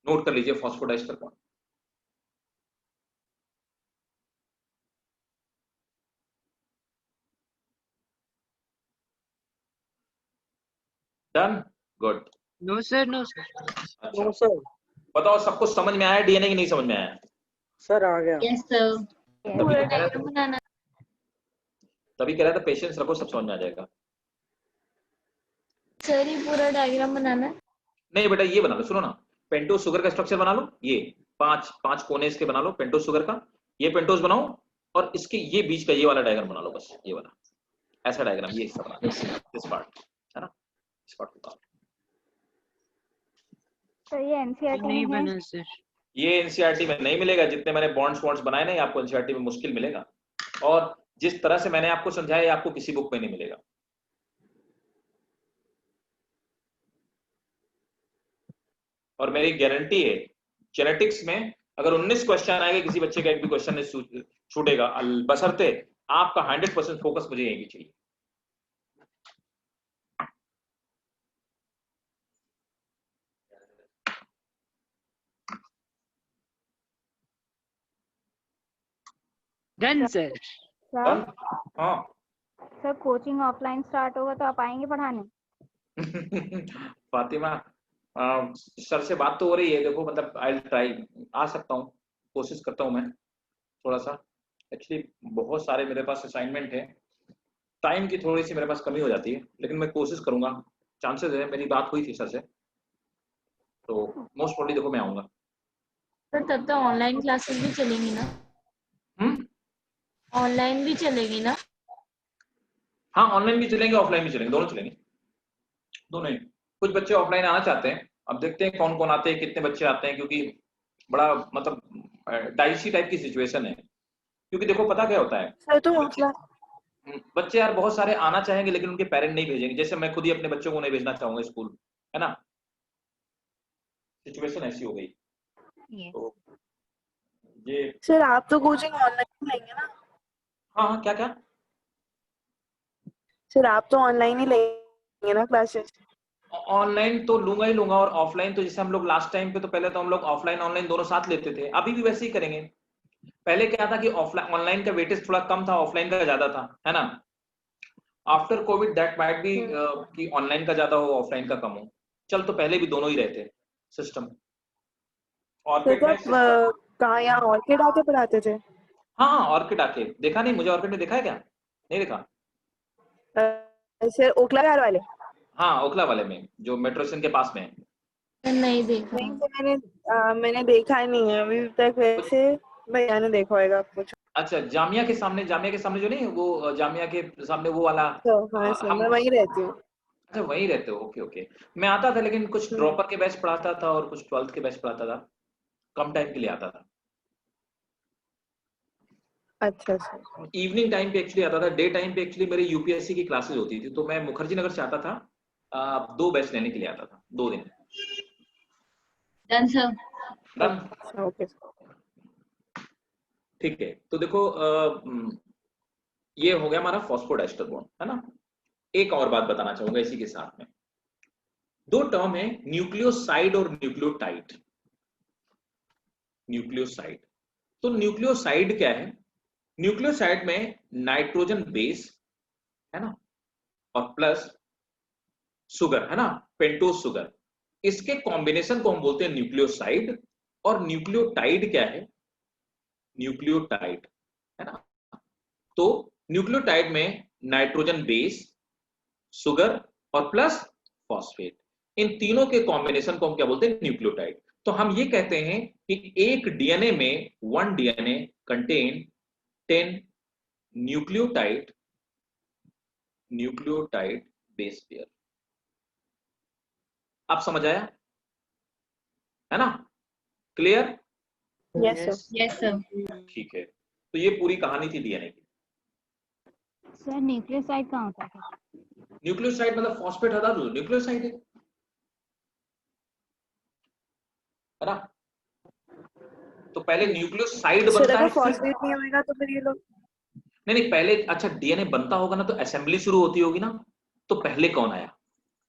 Speaker 1: नोट कर लीजिए phosphodiester bond. Done? Good.
Speaker 3: No sir, no sir.
Speaker 1: अच्छा
Speaker 6: नो सर।
Speaker 1: बताओ सबको समझ में आया डीएनए की नहीं समझ में आया?
Speaker 6: सर आ गया।
Speaker 8: Yes sir.
Speaker 1: पूरा डायग्राम बनाना, तभी कह रहा था पेशेंस रखो, सब समझ में आ जाएगा।
Speaker 7: सर ये पूरा डायग्राम बनाना है?
Speaker 1: नहीं बेटा ये बना लो, सुनो ना, पेंटोज शुगर का स्ट्रक्चर बना लो, ये पांच कोने इसके बना लो पेंटोज शुगर का, ये पेंटोज बनाओ और इसके ये बीच का ये वाला डायग्राम बना लो, बस ये वाला ऐसा डायग्राम, ये हिस्सा बना लो, दिस पार्ट है ना, इस पार्ट को।
Speaker 4: तो ये एनसीईआरटी
Speaker 3: नहीं
Speaker 4: में है?
Speaker 3: बना सर।
Speaker 1: ये एनसीईआरटी में नहीं मिलेगा, जितने मैंने बॉन्ड्स बनाए ना आपको एनसीईआरटी में मुश्किल मिलेगा, और जिस तरह से मैंने आपको समझाया आपको किसी बुक में नहीं मिलेगा। और मेरी गारंटी है जेनेटिक्स में अगर 19 क्वेश्चन आएंगे, किसी बच्चे का एक भी क्वेश्चन नहीं छूटेगा, बशर्ते आपका 100% फोकस मुझे यही चाहिए।
Speaker 3: Done sir.
Speaker 4: सर
Speaker 1: हाँ
Speaker 4: सर कोचिंग ऑफलाइन स्टार्ट होगा तो आप आएंगे पढ़ाने?
Speaker 1: फातिमा, सर से बात तो हो रही है, देखो मतलब आई ट्राई, आ सकता हूँ, कोशिश करता हूँ मैं थोड़ा सा। एक्चुअली बहुत सारे मेरे पास असाइनमेंट है, टाइम की थोड़ी सी मेरे पास कमी हो जाती है, लेकिन मैं कोशिश करूंगा। चांसेस है, मेरी बात हुई थी सर से, तो मोस्ट प्रोबेबली देखो मैं आऊंगा।
Speaker 7: सर तब तो ऑनलाइन क्लासेस भी चलेंगी ना? ऑनलाइन भी चलेगी ना?
Speaker 1: हाँ ऑनलाइन भी चलेंगे, ऑफलाइन भी चलेंगे, दोनों चलेंगे, दोनों ही। कुछ बच्चे ऑफलाइन आना चाहते हैं, अब देखते हैं कौन कौन आते हैं, कितने बच्चे आते हैं, क्योंकि बड़ा मतलब डाइसी टाइप की सिचुएशन है। क्योंकि देखो पता क्या होता है,
Speaker 5: सर तो
Speaker 1: बच्चे यार बहुत सारे आना चाहेंगे लेकिन उनके पेरेंट नहीं भेजेंगे। जैसे मैं खुद ही अपने बच्चों को नहीं भेजना चाहूंगा स्कूल, है ना, सिचुएशन ऐसी हो गई। तो ये
Speaker 5: सर आप तो कोचिंग ऑनलाइन लेंगे ना?
Speaker 1: हाँ क्या क्या
Speaker 5: सर आप तो ऑनलाइन ही लेंगे ना क्लासेस?
Speaker 1: ऑनलाइन तो लूंगा ही लूंगा, और ऑफलाइन तो जैसे हम लोग लास्ट टाइम पे तो पहले तो हम लोग ऑफलाइन ऑनलाइन दोनों साथ लेते थे, अभी भी वैसे ही करेंगे। पहले क्या था कि ऑफलाइन ऑनलाइन का वेटेज थोड़ा कम था, ऑफलाइन का ज्यादा था, है ना। After Covid that might be कि ऑनलाइन का ज्यादा हो, ऑफलाइन का कम हो। चल तो पहले भी दोनों ही रहते सिस्टम। ऑर्किड में
Speaker 5: कहाँ, यहाँ ऑर्किड आके पढ़ाते थे?
Speaker 1: हाँ ऑर्किड आके देखा नहीं, मुझे ऑर्किड में देखा है क्या, नहीं देखा?
Speaker 5: सर ओखला विहार वाले?
Speaker 1: हाँ ओखला वाले में, जो मेट्रो स्टेशन के पास में है।
Speaker 7: नहीं देखा।
Speaker 5: नहीं तो मैंने देखा ही नहीं है अभी तक, वैसे भैया ने देखा होगा कुछ।
Speaker 1: अच्छा जामिया के सामने जो नहीं, वो जामिया के सामने वो वाला।
Speaker 5: तो हाँ सर, मैं वहीं रहती हूँ।
Speaker 1: अच्छा वहीं रहते हो, ओके ओके। मैं आता था, लेकिन कुछ ड्रॉपर के बैच पढ़ाता था और कुछ 12th के बैच पढ़ाता था, कम टाइम के लिए आता था।
Speaker 5: अच्छा सर।
Speaker 1: इवनिंग टाइम पे एक्चुअली आता था, डे टाइम पे एक्चुअली मेरी यूपीएससी की क्लासेस होती थी, तो मैं मुखर्जी नगर से आता था, 2 बैच लेने के लिए आता था, 2 दिन।
Speaker 8: Done sir.
Speaker 1: डन,
Speaker 5: ओके
Speaker 1: ठीक है। तो देखो ये हो गया हमारा फॉस्फोडाइस्टर बॉन्ड, है ना। एक और बात बताना चाहूंगा इसी के साथ में, 2 टर्म है, न्यूक्लियोसाइड और न्यूक्लियोटाइड। न्यूक्लियोसाइड, तो न्यूक्लियोसाइड क्या है? न्यूक्लियोसाइड में नाइट्रोजन बेस, है ना, और प्लस सुगर, है ना, पेंटोज सुगर, इसके कॉम्बिनेशन को हम बोलते हैं न्यूक्लियोसाइड। और न्यूक्लियोटाइड क्या है? न्यूक्लियोटाइड, है ना। तो न्यूक्लियोटाइड में नाइट्रोजन बेस, सुगर और प्लस फॉस्फेट, इन तीनों के कॉम्बिनेशन को हम क्या बोलते हैं? न्यूक्लियोटाइड। तो हम ये कहते हैं कि एक डीएनए में 1 DNA contain 10 nucleotide base pair. आप समझ आया, है ना, clear?
Speaker 5: Yes sir.
Speaker 8: Yes sir.
Speaker 1: ठीक है, तो ये पूरी कहानी थी डीएनए की।
Speaker 4: सर न्यूक्लियोसाइड कहाँ होता है?
Speaker 1: न्यूक्लियोसाइड मतलब फॉस्फेट हटा दो, न्यूक्लियोसाइड है ना। तो पहले न्यूक्लियोसाइड
Speaker 5: सर
Speaker 1: बनता
Speaker 5: अगर
Speaker 1: है,
Speaker 5: फॉस्फेट नहीं होगा तो फिर ये लोग
Speaker 1: नहीं पहले, अच्छा डीएनए बनता होगा ना तो असेंबली शुरू होती होगी ना, तो पहले कौन आया?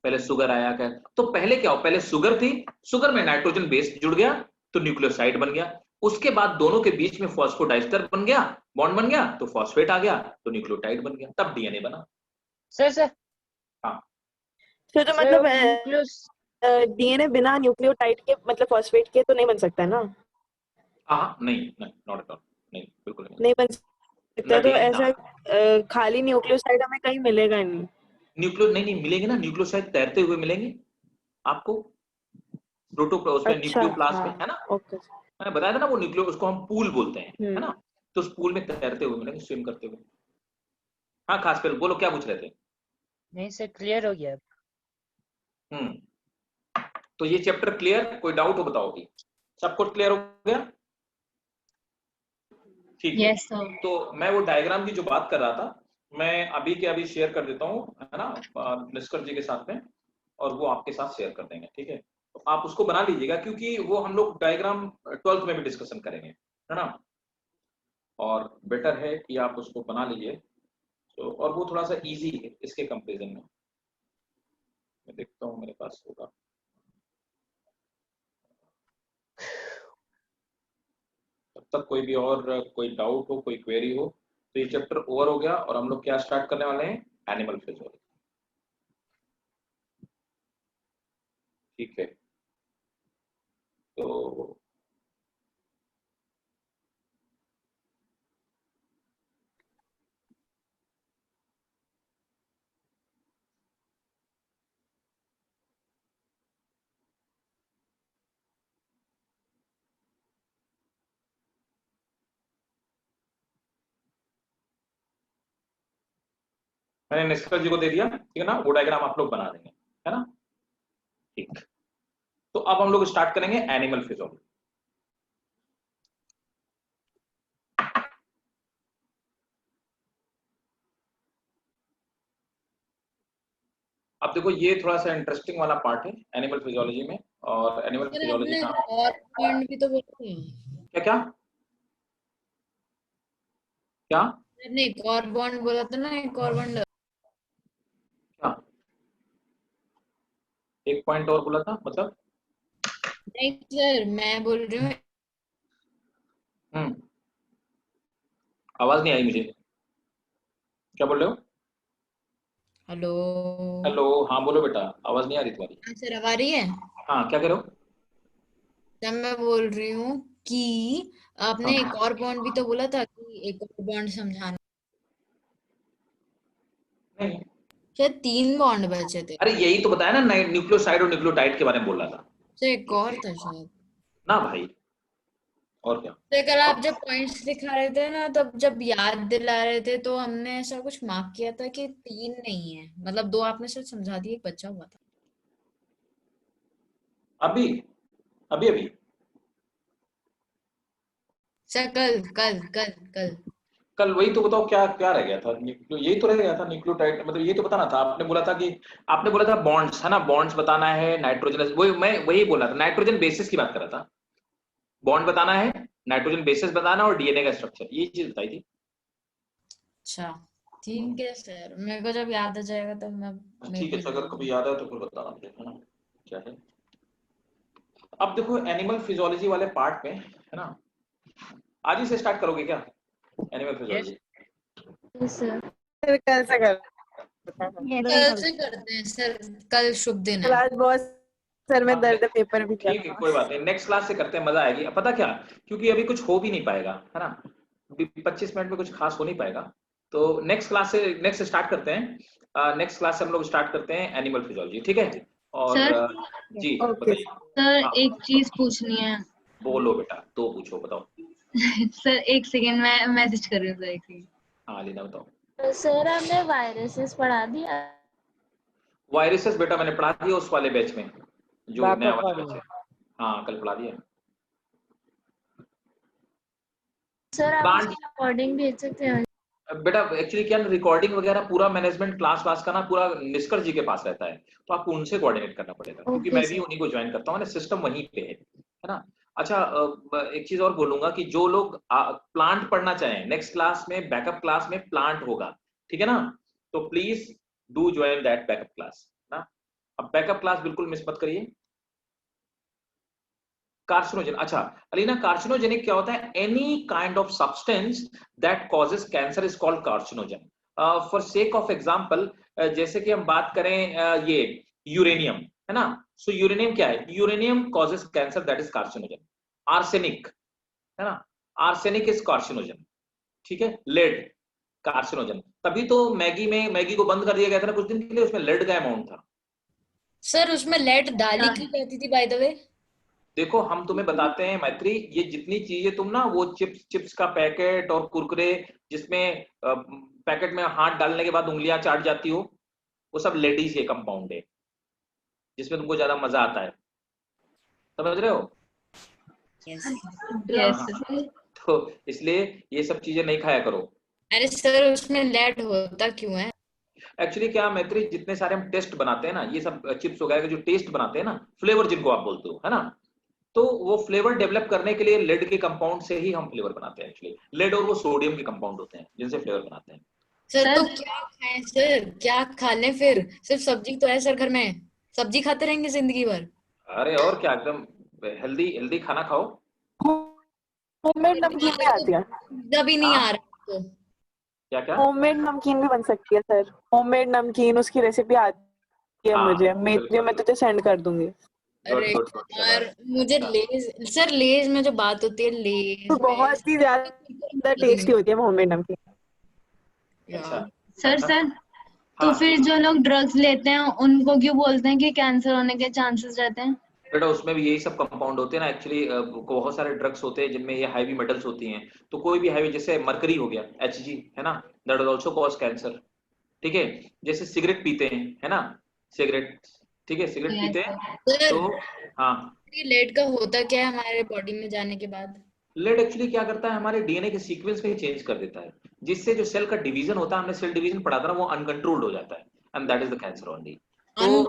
Speaker 1: पहले सुगर आया क्या? तो पहले क्या हो, पहले सुगर थी, सुगर में नाइट्रोजन बेस जुड़ गया तो न्यूक्लियोसाइड बन गया, उसके बाद दोनों के बीच में फॉस्फोडाइस्टर बन गया, बॉन्ड बन गया, तो फॉस्फेट आ गया तो न्यूक्लियोटाइड बन गया, तब डीएनए बना।
Speaker 3: सर
Speaker 1: हाँ
Speaker 5: सर तो
Speaker 3: सर
Speaker 5: मतलब
Speaker 3: न्यूक्लियस
Speaker 5: डीएनए बिना न्यूक्लियोटाइड के मतलब फॉस्फेट के तो नहीं बन सकता ना?
Speaker 1: हाँ नहीं नॉट एट ऑल, नहीं बिल्कुल
Speaker 5: नहीं बन सकता, तो
Speaker 1: DNA
Speaker 5: ऐसा खाली न्यूक्लियोसाइड हमें कहीं मिलेगा ही नहीं।
Speaker 1: नहीं मिलेंगे ना, न्यूक्लियोसाइड तैरते हुए मिलेंगे आपको, प्रोटोप्लास्ट में,
Speaker 5: अच्छा
Speaker 1: न्यूक्लियोप्लास्ट में, है ना।
Speaker 5: ओके।
Speaker 1: मैंने बताया था ना वो न्यूक्लियो, उसको हम पूल बोलते हैं, है ना।
Speaker 5: हम्म।
Speaker 1: तो उस पूल में तैरते हुए मिलेंगे, स्विम करते हुए। हाँ खास कर बोलो क्या पूछ रहे थे?
Speaker 3: नहीं सर, क्लियर हो गया।
Speaker 1: तो ये चैप्टर क्लियर, कोई डाउट हो बताओ कि सब कुछ क्लियर हो गया? ठीक है।
Speaker 8: Yes sir.
Speaker 1: तो मैं वो डायग्राम की जो बात कर रहा था, मैं अभी के अभी शेयर कर देता हूँ, है ना, निष्कर जी के साथ में, और वो आपके साथ शेयर कर देंगे, ठीक है। तो आप उसको बना लीजिएगा, क्योंकि वो हम लोग डायग्राम 12th में भी डिस्कशन करेंगे, है ना। और बेटर है कि आप उसको बना लीजिए। तो और वो थोड़ा सा इजी है इसके कंपेरिजन में। मैं देखता हूँ मेरे पास होगा। तब तक कोई भी और कोई डाउट हो, कोई क्वेरी हो, तो ये चैप्टर ओवर हो गया और हम लोग क्या स्टार्ट करने वाले हैं, एनिमल फिजियोलॉजी। ठीक है, तो मैंने निष्कर्ष जी को दे दिया, ठीक है ना। वो डायग्राम आप लोग बना देंगे, है ना। ठीक, तो अब हम लोग स्टार्ट करेंगे एनिमल फिजियोलॉजी। अब देखो ये थोड़ा सा इंटरेस्टिंग वाला पार्ट है एनिमल फिजियोलॉजी में। और एनिमल
Speaker 2: सर
Speaker 1: फिजियोलॉजी
Speaker 2: आपने
Speaker 1: का
Speaker 2: और पॉइंट भी तो बोले थे।
Speaker 1: क्या क्या क्या
Speaker 2: आपने एक और बॉन्ड बोला था ना, एक और बॉन्ड।
Speaker 1: क्या एक पॉइंट और बोला था, मतलब
Speaker 2: नहीं सर, मैं बोल रही हूँ।
Speaker 1: आवाज नहीं आई मुझे, क्या बोल रहे हो।
Speaker 2: हेलो।
Speaker 1: हेलो, हाँ बोलो बेटा, आवाज नहीं आ रही तुम्हारी।
Speaker 2: हाँ सर, अब आ रही है।
Speaker 1: हाँ, क्या कह रहे हो।
Speaker 2: तब मैं बोल रही हूँ कि आपने
Speaker 1: हाँ,
Speaker 2: एक और बॉन्ड भी तो बोला था कि एक और बॉन्ड समझाना।
Speaker 1: नहीं,
Speaker 2: शायद 3 बॉन्ड बचे थे।
Speaker 1: अरे यही तो बताया ना, न्यूक्लियोसाइड और न्यूक्लियोटाइड के बारे में बोल रहा था
Speaker 2: तो एक और था शायद।
Speaker 1: ना भाई, और क्या।
Speaker 2: तो कल आप जब पॉइंट्स दिखा रहे थे ना, तब जब याद दिला रहे थे, तो हमने ऐसा कुछ मार्क किया था कि 3 नहीं है, मतलब 2 आपने शायद समझा दिए, एक बचा हुआ था।
Speaker 1: अभी अभी अभी
Speaker 2: सर कल कल कल कल
Speaker 1: कल वही तो बताओ, क्या क्या रह गया था। यही तो रह गया था न्यूक्लियोटाइड, मतलब यही तो बताना था। आपने बोला था कि आपने बोला था बॉन्ड्स, है ना, बॉन्ड्स बताना है, नाइट्रोजन, वही मैं वही बोला था, नाइट्रोजन बेसिस की बात कर रहा था। बॉन्ड बताना है, नाइट्रोजन बेसिस बताना और डीएनए का स्ट्रक्चर, ये चीज बताई थी।
Speaker 2: अच्छा ठीक है सर, मेरे को जब याद आ जाएगा तब मैं मेरे
Speaker 1: ठीक है,
Speaker 2: को
Speaker 1: तो अगर कभी याद आए तो फिर बताना मुझे, है ना, क्या है। अब देखो एनिमल फिजियोलॉजी वाले पार्ट में, है ना, आज ही से स्टार्ट करोगे क्या एनिमल फिजियोलॉजी।
Speaker 7: Yes sir.
Speaker 5: फिर कल से कर
Speaker 2: कल से करते हैं सर, कल शुभ दिन है।
Speaker 5: आज बहुत सर में
Speaker 1: हाँ,
Speaker 5: दर्द है, पेपर भी
Speaker 1: ठीक है, कोई बात नहीं, नेक्स्ट क्लास से करते हैं, मजा आएगी। अब पता क्या, क्योंकि अभी कुछ हो भी नहीं पाएगा, है ना, 25 मिनट में कुछ खास हो नहीं पाएगा। तो नेक्स्ट क्लास से नेक्स्ट स्टार्ट करते हैं। नेक्स्ट क्लास से हम लोग स्टार्ट करते हैं एनिमल फिजियोलॉजी, ठीक है। और
Speaker 8: सर
Speaker 1: जी
Speaker 5: ओके
Speaker 1: बताइए।
Speaker 8: सर
Speaker 1: हाँ,
Speaker 8: एक चीज पूछनी है।
Speaker 1: बोलो बेटा, तो पूछो, बताओ।
Speaker 8: सर एक सेकेंड, मैं मैसेज कर रही हूँ सर, एक सेकेंड।
Speaker 1: हाँ लीना बताओ।
Speaker 7: सर हमने वायरसेस पढ़ा दिया।
Speaker 1: वायरसेस बेटा मैंने पढ़ा दिया उस वाले बैच में, जो नया
Speaker 6: बैकअप
Speaker 1: वाला
Speaker 6: वाले
Speaker 1: बैच है। हाँ, कल पढ़ा दिया।
Speaker 7: सर आप
Speaker 1: प्लांट,
Speaker 7: उसकी रिकॉर्डिंग भेज सकते हैं।
Speaker 1: बेटा एक्चुअली क्या, रिकॉर्डिंग वगैरह पूरा मैनेजमेंट क्लास वास का ना पूरा निष्कर्ष जी के पास रहता है, तो आपको उनसे कोऑर्डिनेट करना पड़ेगा, क्योंकि
Speaker 7: ओके
Speaker 1: मैं भी
Speaker 7: सर।
Speaker 1: उन्हीं को ज्वाइन करता हूँ ना, सिस्टम वहीं पे है ना। अच्छा, एक चीज और बोलूंगा कि जो लोग प्लांट पढ़ना चाहें, नेक्स्ट क्लास में, बैकअप क्लास में प्लांट होगा, ठीक है ना, तो please do join that backup class ना। अब बैकअप क्लास बिल्कुल मिस मत करिए। कार्सिनोजन, अच्छा अलीना, कार्सिनोजेनिक क्या होता है, any kind of substance that causes cancer is called carcinogen. For sake of example, जैसे कि हम बात करें ये यूरेनियम, है ना, सो यूरेनियम क्या है, uranium causes cancer, that is carcinogen. Arsenic, है ना, आर्सेनिक इज कार्सिनोजन, ठीक है। लेड कार्सिनोजन, तभी तो मैगी को बंद कर दिया गया था ना कुछ दिन के लिए, उसमें लेड का अमाउंट था।
Speaker 2: सर उसमें लेड डाली क्यों जाती थी बाय द वे।
Speaker 1: देखो हम तुम्हें बताते हैं मैत्री, ये जितनी चीजें तुम ना, वो चिप्स का पैकेट और कुरकुरे जिसमें पैकेट में हाथ डालने के बाद उंगलियां चाट जाती हो, वो सब लेडीज के कंपाउंड है, जिसमें तुमको ज्यादा मजा आता है, समझ रहे हो।
Speaker 2: यस।
Speaker 8: यस
Speaker 1: हाँ, तो इसलिए ये सब चीजें नहीं खाया करो।
Speaker 2: अरे सर उसमें लेड होता क्यों है।
Speaker 1: एक्चुअली क्या मैत्री, जितने सारे हम टेस्ट बनाते हैं ना, ये सब चिप्स वगैरह के जो टेस्ट बनाते हैं ना, फ्लेवर जिनको आप बोलते हो, है ना, तो वो फ्लेवर डेवलप करने के लिए लेड के कंपाउंड से ही हम फ्लेवर बनाते हैं। एक्चुअली लेड और वो सोडियम के कंपाउंड होते हैं जिनसे फ्लेवर बनाते हैं।
Speaker 2: सर तो क्या खाएं सर, क्या खा लें फिर? सिर्फ सब्जी तो है सर घर में, सब्जी खाते रहेंगे जिंदगी भर?
Speaker 1: अरे और क्या, एकदम हेल्दी हेल्दी खाना खाओ।
Speaker 5: होममेड नमकीन भी आती है।
Speaker 2: पिज्जा भी नहीं
Speaker 1: हाँ?
Speaker 2: आ रहा तो
Speaker 1: क्या क्या?
Speaker 5: होममेड नमकीन भी बन सकती है सर। होममेड नमकीन, उसकी रेसिपी आती है
Speaker 1: हाँ,
Speaker 5: मुझे,
Speaker 1: बिल्कुल।
Speaker 5: मैं तुझे सेंड कर दूंगी।
Speaker 1: गुड
Speaker 2: अरे
Speaker 1: गुड गुड,
Speaker 2: यार मुझे लेज, सर लेज में जो बात होती है लेज
Speaker 5: तो
Speaker 2: में
Speaker 5: बहुत ही ज्यादा टेस्टी होती है होममेड नमकीन।
Speaker 1: अच्छा।
Speaker 8: सर तो
Speaker 1: हाँ
Speaker 8: फिर जो लोग ड्रग्स लेते हैं उनको क्यों बोलते हैं कि कैंसर होने के चांसेस रहते हैं?
Speaker 1: बेटा, उसमें भी यही सब कंपाउंड होते हैं ना। एक्चुअली बहुत सारे ड्रग्स होते हैं जिनमें ये हैवी मेटल्स होती हैं, तो कोई भी हैवी, जैसे मरकरी हो गया, Hg, है ना, that will also cause cancer. ठीक है, जैसे सिगरेट पीते हैं, है ना, सिगरेट, ठीक है, सिगरेट पीते हैं
Speaker 2: सर
Speaker 1: तो हाँ।
Speaker 2: ये लेड का होता क्या है हमारे बॉडी में जाने के बाद?
Speaker 1: लेड एक्चुअली क्या करता है, हमारे डीएनए के सीक्वेंस में चेंज कर देता है, जिससे जो सेल का डिवीजन होता है, हमने सेल डिवीजन पढ़ा था ना, वो अनकंट्रोल्ड हो जाता है, and that is the cancer only. तो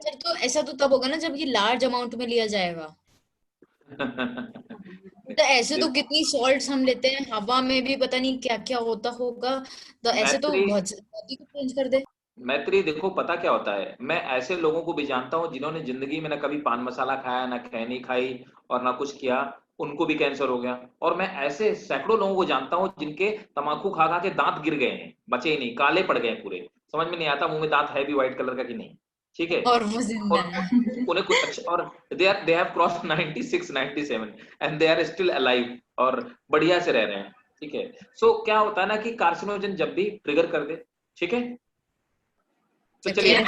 Speaker 2: सर तो ऐसा तो तब होगा ना जब ये लार्ज अमाउंट में लिया जाएगा। तो ऐसे तो कितनी सॉल्ट्स हम लेते हैं, हवा में भी पता नहीं क्या क्या होता होगा, तो ऐसे तो
Speaker 1: मैत्री,
Speaker 2: बहुत बॉडी को चेंज कर दे।
Speaker 1: मैत्री देखो, पता क्या होता है, मैं ऐसे लोगों को भी जानता हूँ जिन्होंने जिंदगी में ना कभी पान मसाला खाया, ना खैनी खाई और ना कुछ किया, उनको भी कैंसर हो गया। और मैं ऐसे सैकड़ों लोगों को जानता हूँ जिनके तम्बाकू खा खा के दांत गिर गए हैं, बचे ही नहीं, काले पड़ गए पूरे, समझ में नहीं आता मुंह में दांत है भी व्हाइट कलर का कि नहीं। ठीक है,
Speaker 2: और वो जिंदा
Speaker 1: और
Speaker 2: है।
Speaker 1: उन्हें कुछ अच्छा, और they have crossed 96 97 and they are still alive और बढ़िया से रह रहे हैं। ठीक है, सो क्या होता है ना कि कार्सिनोजन जब भी ट्रिगर कर दे, ठीक है, तो चलिए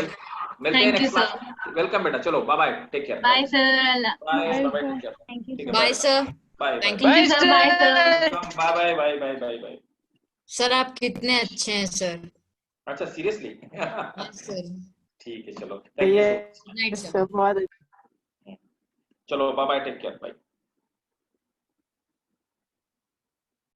Speaker 1: मिलते हैं
Speaker 8: thank you
Speaker 1: next
Speaker 8: sir.
Speaker 1: Class. Welcome बेटा, चलो bye bye, take care,
Speaker 8: bye sir.
Speaker 1: Bye bye, take care,
Speaker 4: thank you
Speaker 1: ठीक है,
Speaker 2: bye sir.
Speaker 1: Bye
Speaker 2: thank
Speaker 1: bye,
Speaker 2: you
Speaker 8: thank you sir. Bye sir.
Speaker 1: Bye bye bye bye bye bye.
Speaker 2: Sir, आप कितने अच्छे हैं sir.
Speaker 1: अच्छा seriously?
Speaker 2: Yes sir.
Speaker 1: ठीक है, चलो, थैंक यू
Speaker 5: ये
Speaker 1: so much.
Speaker 2: Good night sir.
Speaker 5: सब बहुत
Speaker 1: चलो bye bye, take care, bye.